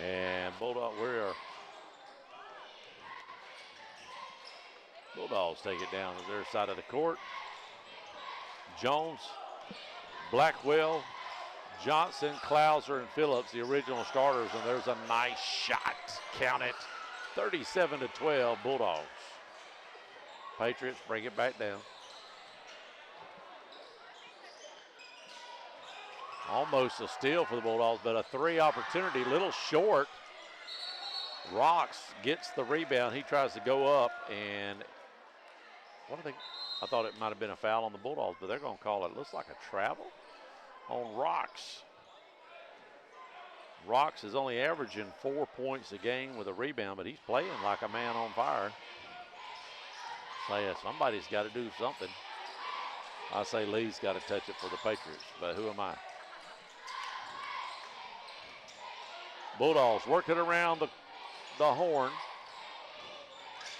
And Bulldogs take it down to their side of the court. Jones, Blackwell, Johnson, Klauser, and Phillips, the original starters, and there's a nice shot. Count it. 37-12 Bulldogs. Patriots bring it back down. Almost a steal for the Bulldogs, but a three opportunity, little short. Rocks gets the rebound. He tries to go up, and what do they? I thought it might have been a foul on the Bulldogs, but they're going to call it. Looks like a travel on Rocks. Rocks is only averaging 4 points a game with a rebound, but he's playing like a man on fire. So yeah, somebody's got to do something. I say Lee's got to touch it for the Patriots, but who am I? Bulldogs working around the horn.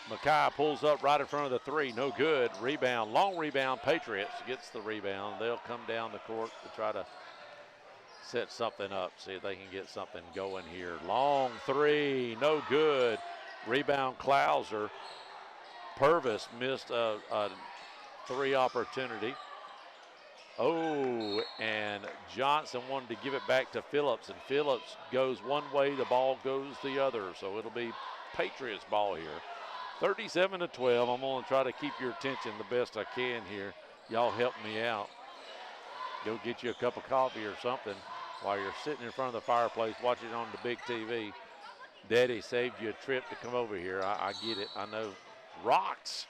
Mekhi pulls up right in front of the three. No good. Rebound. Long rebound. Patriots gets the rebound. They'll come down the court to try to set something up. See if they can get something going here. Long three. No good. Rebound Klauser. Purvis missed a three opportunity. Oh, and Johnson wanted to give it back to Phillips, and Phillips goes one way, the ball goes the other. So it'll be Patriots ball here. 37-12. I'm going to try to keep your attention the best I can here. Y'all help me out. Go get you a cup of coffee or something while you're sitting in front of the fireplace watching on the big TV. Daddy saved you a trip to come over here. I get it. I know. Rocks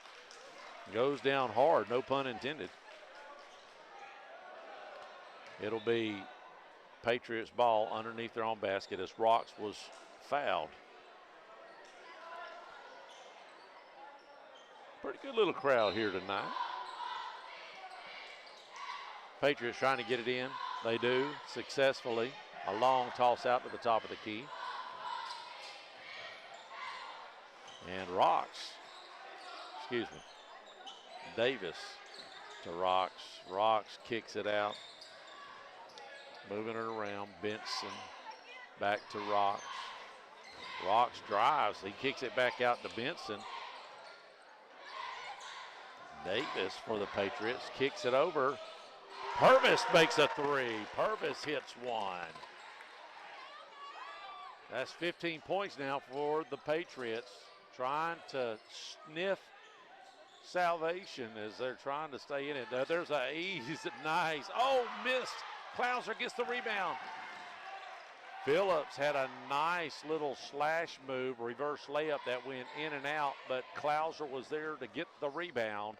goes down hard, no pun intended. It'll be Patriots ball underneath their own basket as Rocks was fouled. Pretty good little crowd here tonight. Patriots trying to get it in. They do successfully. A long toss out to the top of the key. And Davis to Rocks. Rocks kicks it out. Moving it around. Benson back to Rocks. Rocks drives. He kicks it back out to Benson. Davis for the Patriots kicks it over. Purvis makes a three. Purvis hits one. That's 15 points now for the Patriots, trying to sniff salvation as they're trying to stay in it. There's a ease, nice. Oh, missed. Clouser gets the rebound. Phillips had a nice little slash move, reverse layup that went in and out, but Clouser was there to get the rebound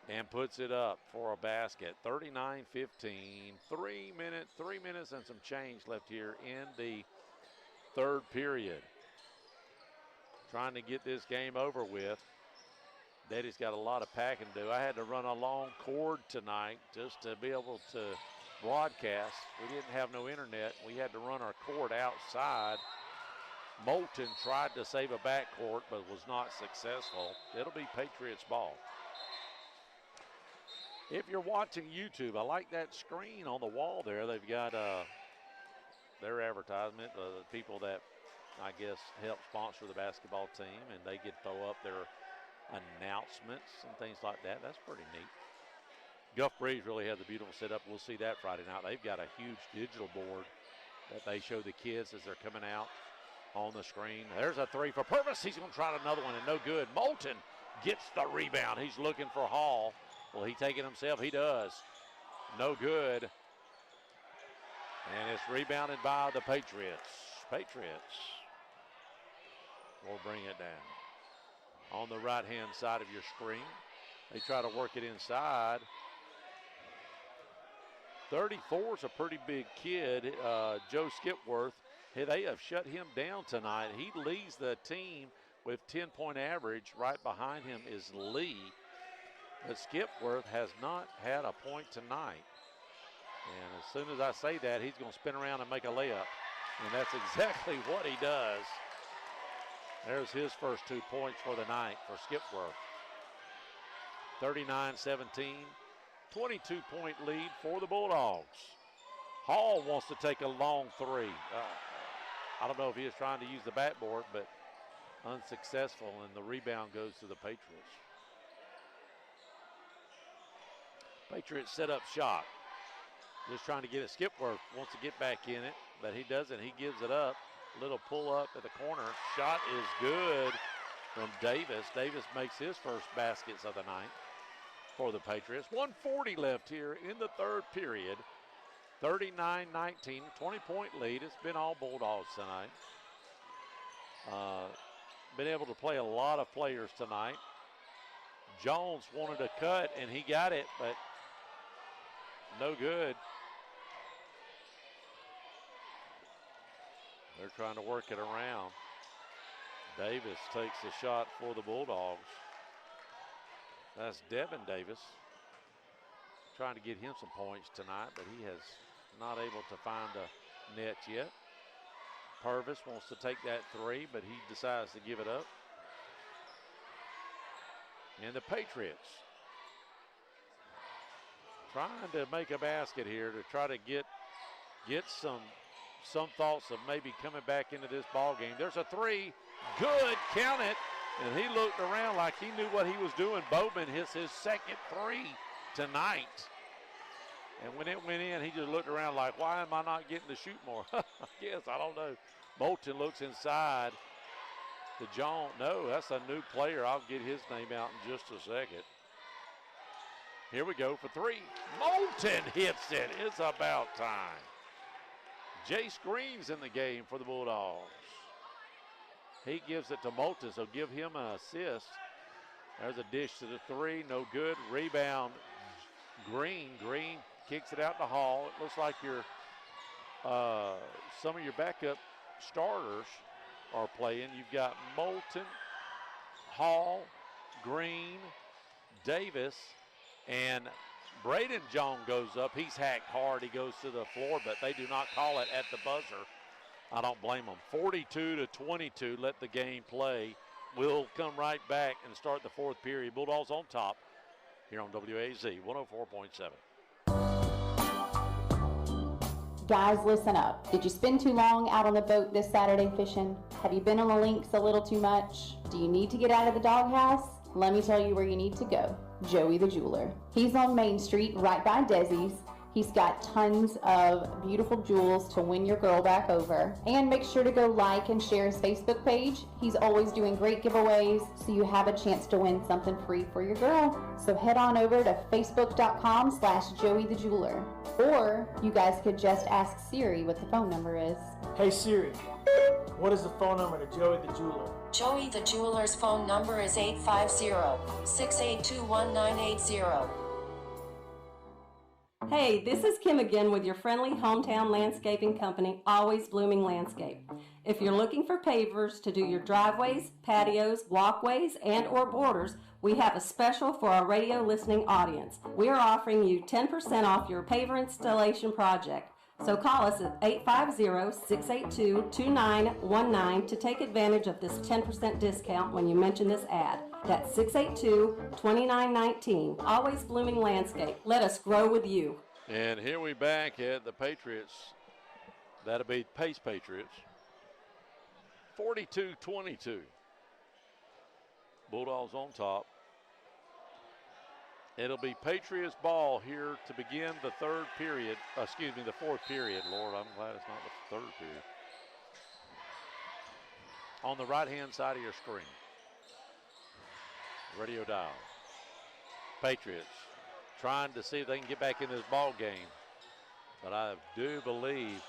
and puts it up for a basket. 39-15, 3 minutes and some change left here in the third period. Trying to get this game over with. Daddy's got a lot of packing to do. I had to run a long cord tonight just to be able to broadcast. We didn't have no internet. We had to run our cord outside. Moulton tried to save a backcourt but was not successful. It'll be Patriots ball. If you're watching YouTube, I like that screen on the wall there. They've got their advertisement, the people that I guess help sponsor the basketball team, and they get throw up their announcements and things like that. That's pretty neat. Gulf Breeze really has a beautiful setup. We'll see that Friday night. They've got a huge digital board that they show the kids as they're coming out on the screen. There's a three for Purvis. He's going to try another one and no good. Moulton gets the rebound. He's looking for Hall. Will he take it himself? He does. No good. And it's rebounded by the Patriots. Patriots will bring it down. On the right-hand side of your screen, they try to work it inside. 34 is a pretty big kid, Joe Skipworth. Hey, they have shut him down tonight. He leads the team with 10-point average. Right behind him is Lee. But Skipworth has not had a point tonight. And as soon as I say that, he's going to spin around and make a layup. And that's exactly what he does. There's his first 2 points for the night for Skipworth. 39-17, 22-point lead for the Bulldogs. Hall wants to take a long three. I don't know if he is trying to use the backboard, but unsuccessful, and the rebound goes to the Patriots. Patriots set up shot. Just trying to get it. Skipworth wants to get back in it, but he doesn't. He gives it up. Little pull up at the corner. Shot is good from Davis. Davis makes his first baskets of the night for the Patriots. 1:40 left here in the third period. 39-19, 20-point lead. It's been all Bulldogs tonight. Been able to play a lot of players tonight. Jones wanted a cut, and he got it, but no good. They're trying to work it around. Davis takes the shot for the Bulldogs. That's Devin Davis. Trying to get him some points tonight, but he has not able to find a net yet. Purvis wants to take that three, but he decides to give it up. And the Patriots trying to make a basket here to try to get some thoughts of maybe coming back into this ball game. There's a three, good, count it, and he looked around like he knew what he was doing. Bowman hits his second three tonight, and when it went in, he just looked around like, why am I not getting to shoot more? I guess, I don't know. Moulton looks inside to John. No, that's a new player. I'll get his name out in just a second. Here we go for three. Moulton hits it. It's about time. Jace Green's in the game for the Bulldogs. He gives it to Moulton, so give him an assist. There's a dish to the three, no good. Rebound, Green. Green kicks it out to Hall. It looks like some of your backup starters are playing. You've got Moulton, Hall, Green, Davis, and Braden Jones goes up. He's hacked hard. He goes to the floor, but they do not call it at the buzzer. I don't blame them. 42-22, let the game play. We'll come right back and start the fourth period. Bulldogs on top here on WAZ 104.7. Guys, listen up. Did you spend too long out on the boat this Saturday fishing? Have you been on the links a little too much? Do you need to get out of the doghouse? Let me tell you where you need to go. Joey the Jeweler. He's on Main Street right by Desi's. He's got tons of beautiful jewels to win your girl back over. And make sure to go like and share his Facebook page. He's always doing great giveaways, so you have a chance to win something free for your girl. So head on over to facebook.com/Joey the Jeweler. Or you guys could just ask Siri what the phone number is. Hey Siri, what is the phone number to Joey the Jeweler? Joey the Jeweler's phone number is 850-682-1980. Hey, this is Kim again with your friendly hometown landscaping company, Always Blooming Landscape. If you're looking for pavers to do your driveways, patios, walkways, and or borders, we have a special for our radio listening audience. We are offering you 10% off your paver installation project. So call us at 850-682-2919 to take advantage of this 10% discount when you mention this ad. That's 682-2919. Always Blooming Landscape. Let us grow with you. And here we back at the Patriots. That'll be Pace Patriots. 42-22. Bulldogs on top. It'll be Patriots ball here to begin the fourth period. Lord, I'm glad it's not the third period. On the right-hand side of your screen. Radio dial. Patriots trying to see if they can get back in this ball game. But I do believe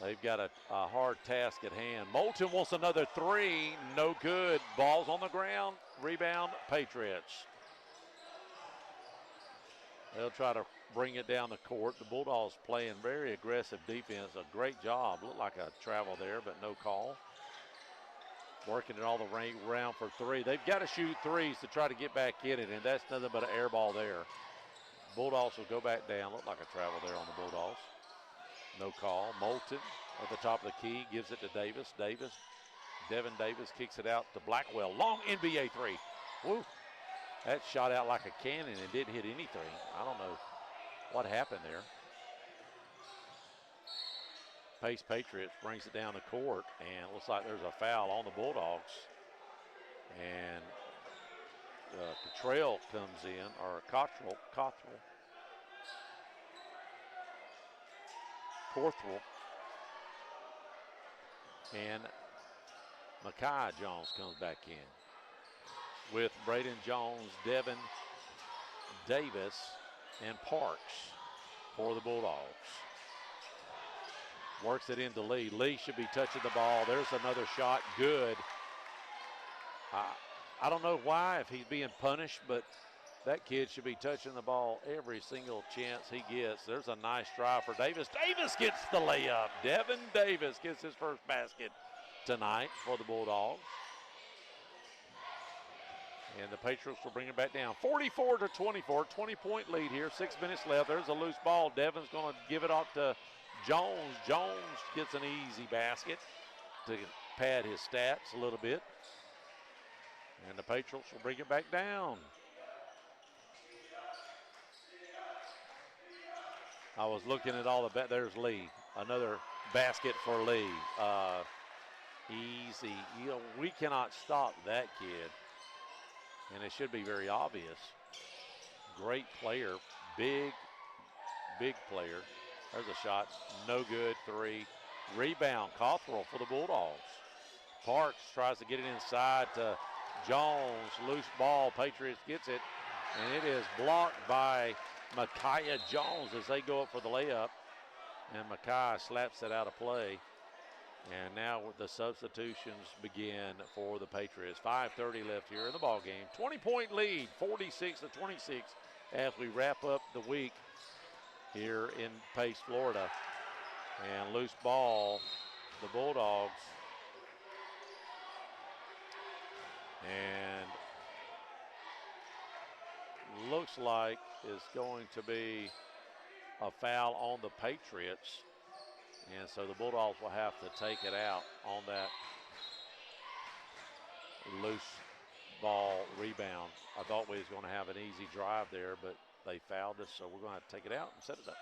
they've got a hard task at hand. Moulton wants another three. No good. Ball's on the ground. Rebound, Patriots. They'll try to bring it down the court. The Bulldogs playing very aggressive defense. A great job. Looked like a travel there, but no call. Working it all the way around for three. They've got to shoot threes to try to get back in it, and that's nothing but an air ball there. Bulldogs will go back down. Looked like a travel there on the Bulldogs. No call. Moulton at the top of the key gives it to Davis. Devin Davis kicks it out to Blackwell. Long NBA three. Woo. That shot out like a cannon and didn't hit anything. I don't know what happened there. Pace Patriots brings it down the court, and it looks like there's a foul on the Bulldogs. And Cottrell comes in, or Cottrell. And Micaiah Jones comes back in with Braden Jones, Devin Davis, and Parks for the Bulldogs. Works it into Lee. Lee should be touching the ball. There's another shot. Good. I don't know why, if he's being punished, but that kid should be touching the ball every single chance he gets. There's a nice drive for Davis. Davis gets the layup. Devin Davis gets his first basket tonight for the Bulldogs. And the Patriots will bring it back down. 44-24, 20-point lead here. 6 minutes left. There's a loose ball. Devin's going to give it off to Jones. Jones gets an easy basket to pad his stats a little bit. And the Patriots will bring it back down. I was looking at all the there's Lee. Another basket for Lee. Easy. We cannot stop that kid. And it should be very obvious. Great player. Big player. There's a shot. No good. Three. Rebound. Cottrell for the Bulldogs. Parks tries to get it inside to Jones. Loose ball. Patriots gets it. And it is blocked by Micaiah Jones as they go up for the layup. And Micaiah slaps it out of play. And now the substitutions begin for the Patriots. 5:30 left here in the ball game. 20-point lead, 46-26 as we wrap up the week here in Pace, Florida. And loose ball, the Bulldogs. And looks like it's going to be a foul on the Patriots. And so the Bulldogs will have to take it out on that loose ball rebound. I thought we was going to have an easy drive there, but they fouled us, so we're going to have to take it out and set it up.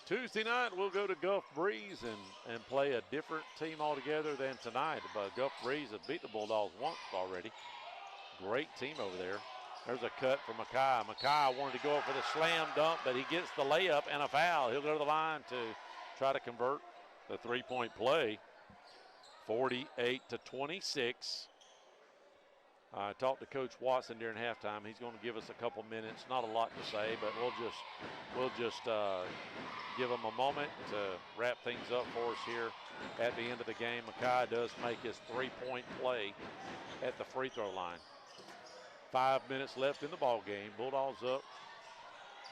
Tuesday night, we'll go to Gulf Breeze and play a different team altogether than tonight. But Gulf Breeze has beat the Bulldogs once already. Great team over there. There's a cut for Mackay. Mackay wanted to go up for the slam dunk, but he gets the layup and a foul. He'll go to the line to try to convert the three-point play. 48-26. I talked to Coach Watson during halftime. He's going to give us a couple minutes. Not a lot to say, but we'll just give him a moment to wrap things up for us here at the end of the game. Mackay does make his three-point play at the free throw line. 5 minutes left in the ball game. Bulldogs up,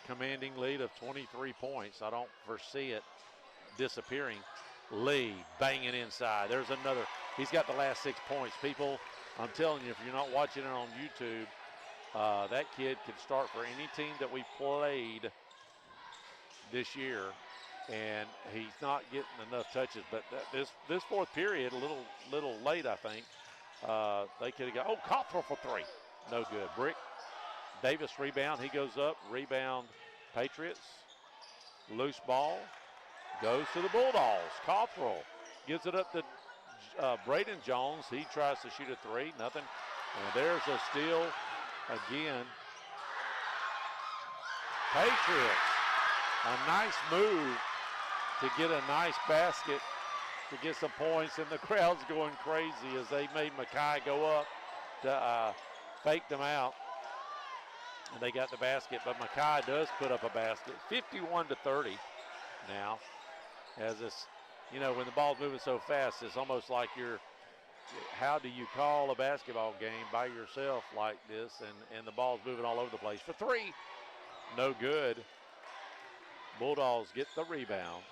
commanding lead of 23 points. I don't foresee it disappearing. Lee banging inside. There's another. He's got the last 6 points. People, I'm telling you, if you're not watching it on YouTube, that kid could start for any team that we played this year, and he's not getting enough touches. But this fourth period, a little late, I think. They could have got. Oh, Cottrell for three. No good. Brick Davis rebound. He goes up. Rebound Patriots. Loose ball. Goes to the Bulldogs. Cottrell gives it up to Braden Jones. He tries to shoot a three. Nothing. And there's a steal again. Patriots. A nice move to get a nice basket to get some points. And the crowd's going crazy as they made Mackay go up to fake them out. And they got the basket. But Mackay does put up a basket. 51-30 now. As this, when the ball's moving so fast, it's almost like how do you call a basketball game by yourself like this and the ball's moving all over the place? For three, no good. Bulldogs get the rebound,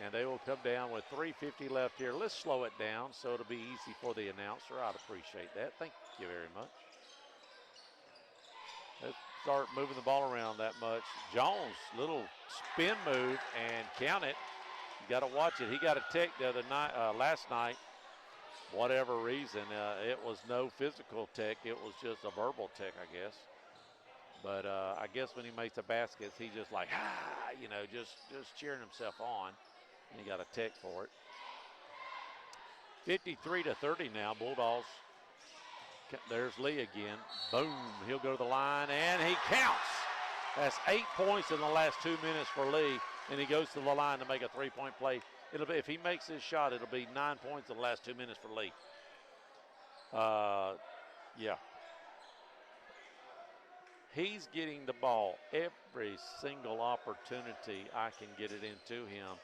and they will come down with 3:50 left here. Let's slow it down so it'll be easy for the announcer. I'd appreciate that. Thank you very much. Let's start moving the ball around that much. Jones, little spin move, and count it. You got to watch it. He got a tech the other night, last night. Whatever reason, it was no physical tech. It was just a verbal tech, I guess. But I guess when he makes the baskets, he just like, just cheering himself on. And he got a tech for it. 53-30 now. Bulldogs. There's Lee again. Boom. He'll go to the line, and he counts. That's 8 points in the last 2 minutes for Lee, and he goes to the line to make a three-point play. It'll be, if he makes his shot, it'll be 9 points in the last 2 minutes for Lee. Yeah. He's getting the ball every single opportunity I can get it into him.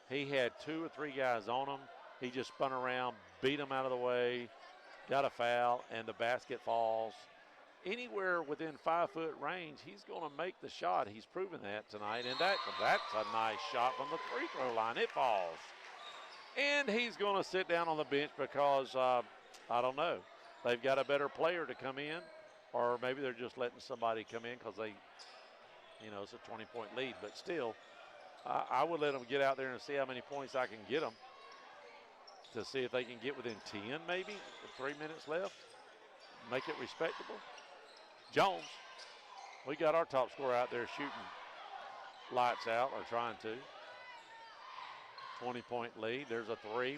He had 2 or 3 guys on him. He just spun around, beat them out of the way, got a foul, and the basket falls. Anywhere within 5-foot range, he's going to make the shot. He's proven that tonight, and that's a nice shot from the free throw line. It falls. And he's going to sit down on the bench because, I don't know, they've got a better player to come in, or maybe they're just letting somebody come in because they, it's a 20-point lead. But still, I would let them get out there and see how many points I can get them to see if they can get within 10 maybe with 3 minutes left. Make it respectable. Jones, we got our top scorer out there shooting lights out, or trying to. 20-point lead. There's a three.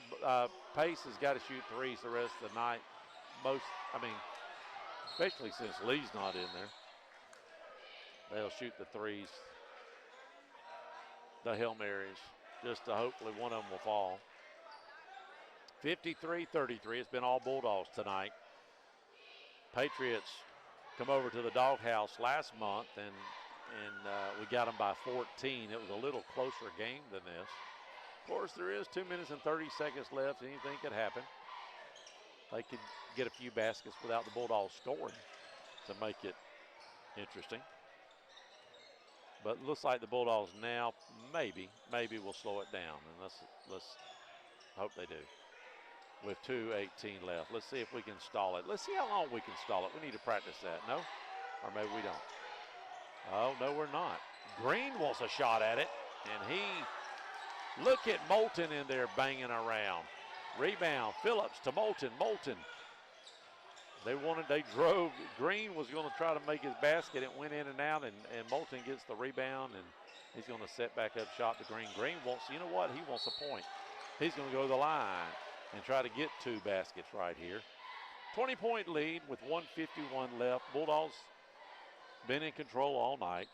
Pace has got to shoot threes the rest of the night. Especially since Lee's not in there. They'll shoot the threes, the Hail Marys, just to hopefully one of them will fall. 53-33. It's been all Bulldogs tonight. Patriots come over to the doghouse last month, and we got them by 14. It was a little closer game than this. Of course, there is 2 minutes and 30 seconds left. Anything could happen. They could get a few baskets without the Bulldogs scoring to make it interesting. But it looks like the Bulldogs now maybe will slow it down. And let's hope they do. With 2:18 left. Let's see if we can stall it. Let's see how long we can stall it. We need to practice that. No? Or maybe we don't. Oh, no, we're not. Green wants a shot at it. And look at Moulton in there banging around. Rebound, Phillips to Moulton. Moulton. They drove. Green was going to try to make his basket. It went in and out, and Moulton gets the rebound, and he's going to set back up shot to Green. Green wants, you know what? He wants a point. He's going to go to the line and try to get 2 baskets right here. 20-point lead with 1:51 left. Bulldogs been in control all night.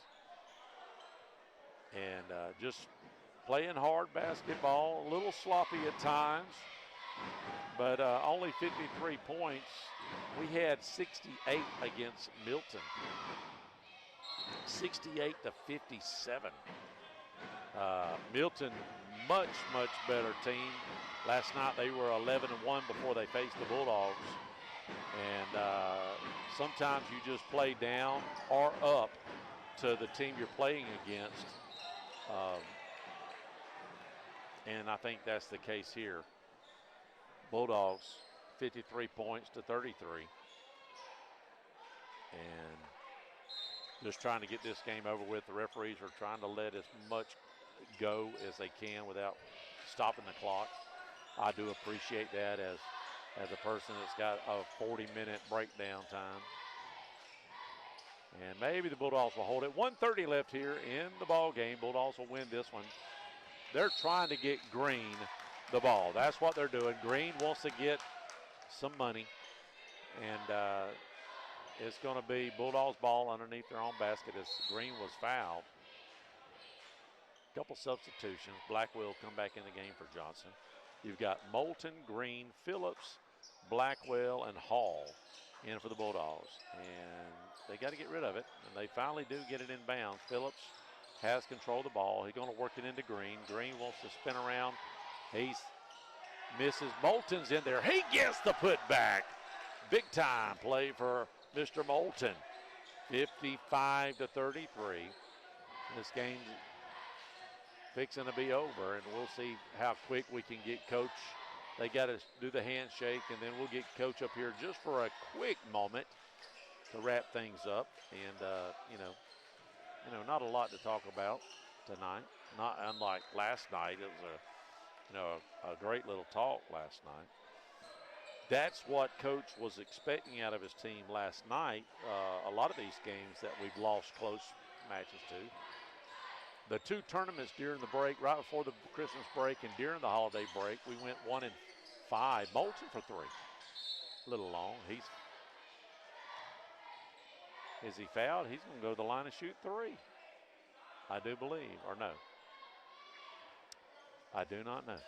And just playing hard basketball, a little sloppy at times, but only 53 points. We had 68 against Milton. 68-57. Milton, much better team. Last night they were 11-1 before they faced the Bulldogs. And sometimes you just play down or up to the team you're playing against. And I think that's the case here. Bulldogs, 53 points to 33. And just trying to get this game over with. The referees are trying to let as much go as they can without stopping the clock. I do appreciate that as a person that's got a 40-minute breakdown time. And maybe the Bulldogs will hold it. 1:30 left here in the ball game. Bulldogs will win this one. They're trying to get Green the ball. That's what they're doing. Green wants to get some money. And it's going to be Bulldogs ball underneath their own basket as Green was fouled. Couple substitutions. Blackwell will come back in the game for Johnson. You've got Moulton, Green, Phillips, Blackwell, and Hall in for the Bulldogs. And they got to get rid of it. And they finally do get it in bounds. Phillips has control of the ball. He's going to work it into Green. Green wants to spin around. He misses. Moulton's in there. He gets the putback. Big time play for Mr. Moulton. 55-33. This game's fixing to be over, and we'll see how quick we can get Coach. They got to do the handshake, and then we'll get Coach up here just for a quick moment to wrap things up. And not a lot to talk about tonight. Not unlike last night. It was a great little talk last night. That's what Coach was expecting out of his team last night. A lot of these games that we've lost close matches to. The 2 tournaments during the break, right before the Christmas break and during the holiday break, we went 1-5. Moulton for 3. A little long. Is he fouled? He's going to go to the line and shoot 3. I do believe, or no. I do not know.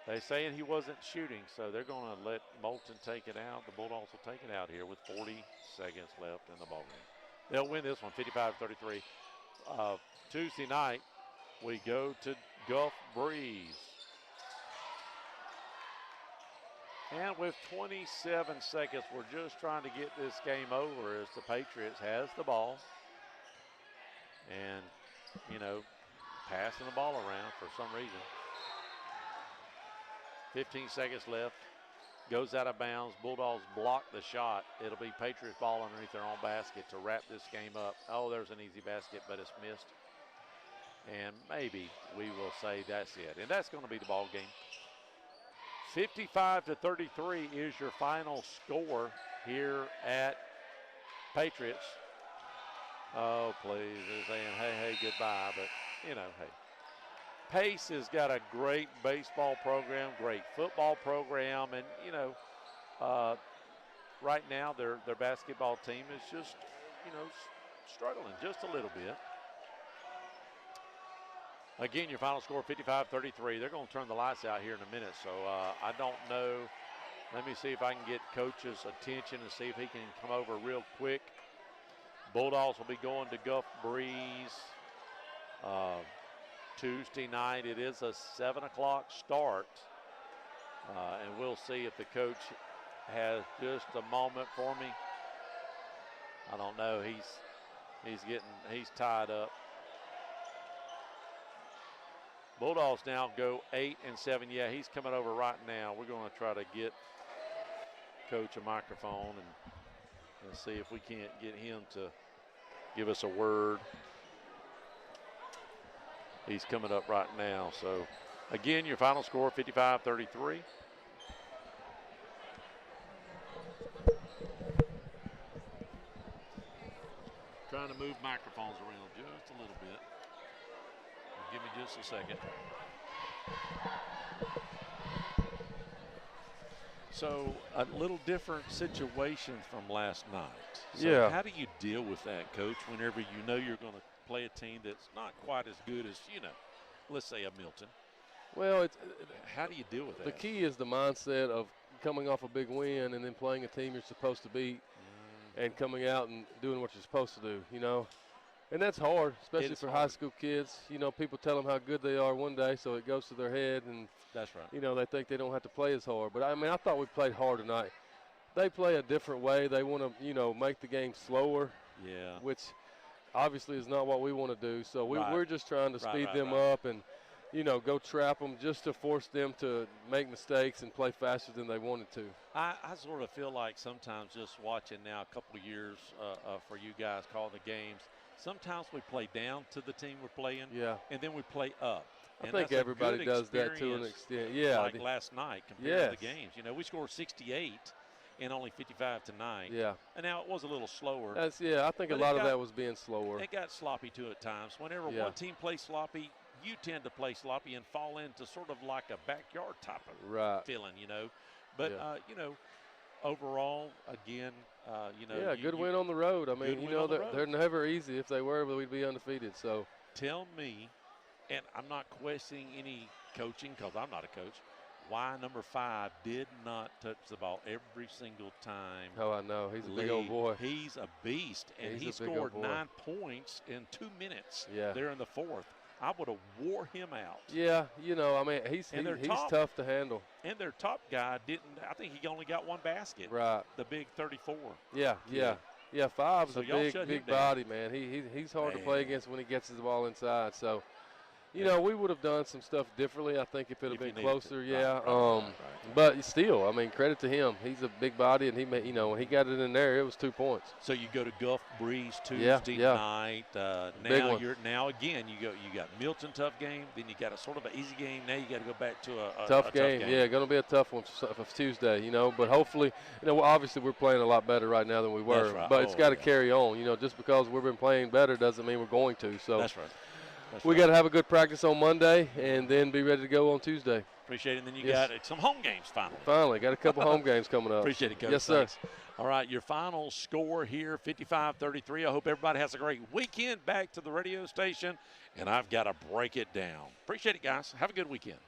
They're saying he wasn't shooting, so they're going to let Moulton take it out. The Bulldogs will take it out here with 40 seconds left in the ballgame. They'll win this one, 55-33. Tuesday night, we go to Gulf Breeze. And with 27 seconds, we're just trying to get this game over as the Patriots has the ball. And, passing the ball around for some reason. 15 seconds left. Goes out of bounds. Bulldogs block the shot. It'll be Patriots ball underneath their own basket to wrap this game up. Oh, there's an easy basket, but it's missed. And maybe we will say that's it. And that's going to be the ball game. 55-33 is your final score here at Patriots. Oh, please. They're saying, hey, goodbye. But, hey. Pace has got a great baseball program, great football program, and, right now their basketball team is just, struggling just a little bit. Again, your final score, 55-33. They're going to turn the lights out here in a minute, so I don't know. Let me see if I can get Coach's attention and see if he can come over real quick. Bulldogs will be going to Gulf Breeze Tuesday night. It is a 7 o'clock start, and we'll see if the coach has just a moment for me. I don't know. He's tied up. Bulldogs now go 8-7. Yeah, he's coming over right now. We're going to try to get Coach a microphone and see if we can't get him to give us a word. He's coming up right now. So, again, your final score, 55-33. Trying to move microphones around just a little bit. Give me just a second. So a little different situation from last night. So yeah. How do you deal with that, Coach, whenever you know you're going to play a team that's not quite as good as, let's say a Milton? Well, how do you deal with that? The key is the mindset of coming off a big win and then playing a team you're supposed to beat and coming out and doing what you're supposed to do, And that's hard, especially for high school kids. People tell them how good they are one day, so it goes to their head. And, that's right. They think they don't have to play as hard. But, I thought we played hard tonight. They play a different way. They want to, make the game slower. Yeah. Which obviously is not what we want to do. So we're just trying to speed them up and, go trap them just to force them to make mistakes and play faster than they wanted to. I sort of feel like sometimes just watching now a couple of years for you guys calling the games, sometimes we play down to the team we're playing, and then we play up. I think everybody does that to an extent. Yeah, like last night compared to the games. We scored 68 and only 55 tonight. Yeah. And now it was a little slower. I think a lot of that was being slower. It got sloppy too at times. Whenever one team plays sloppy, you tend to play sloppy and fall into sort of like a backyard type of feeling, But overall, again, good win on the road. I mean, they're never easy. If they were, we'd be undefeated. So tell me, and I'm not questioning any coaching because I'm not a coach, why number 5 did not touch the ball every single time. Oh, I know. He's a big old boy. He's a beast, and he scored 9 points in 2 minutes there in the fourth. I would have wore him out. Yeah, he's tough to handle. And their top guy I think he only got 1 basket. Right. The big 34. Yeah. 5's a big body, man. He's hard to play against when he gets his ball inside. So, we would have done some stuff differently, I think, if it had been closer. Right. But still, credit to him. He's a big body, and when he got it in there, it was 2 points. So you go to Gulf Breeze Tuesday night. Now again, you got Milton, tough game. Then you got a sort of an easy game. Now you got to go back to a tough game. Yeah, going to be a tough one for Tuesday. But hopefully, obviously we're playing a lot better right now than we were. That's right. But it's got to carry on. Just because we've been playing better doesn't mean we're going to. So that's right. We got to have a good practice on Monday and then be ready to go on Tuesday. Appreciate it. And then you got some home games finally. Finally, got a couple home games coming up. Appreciate it, Coach. Yes, sir. Thanks. All right, your final score here, 55-33. I hope everybody has a great weekend back to the radio station, and I've got to break it down. Appreciate it, guys. Have a good weekend.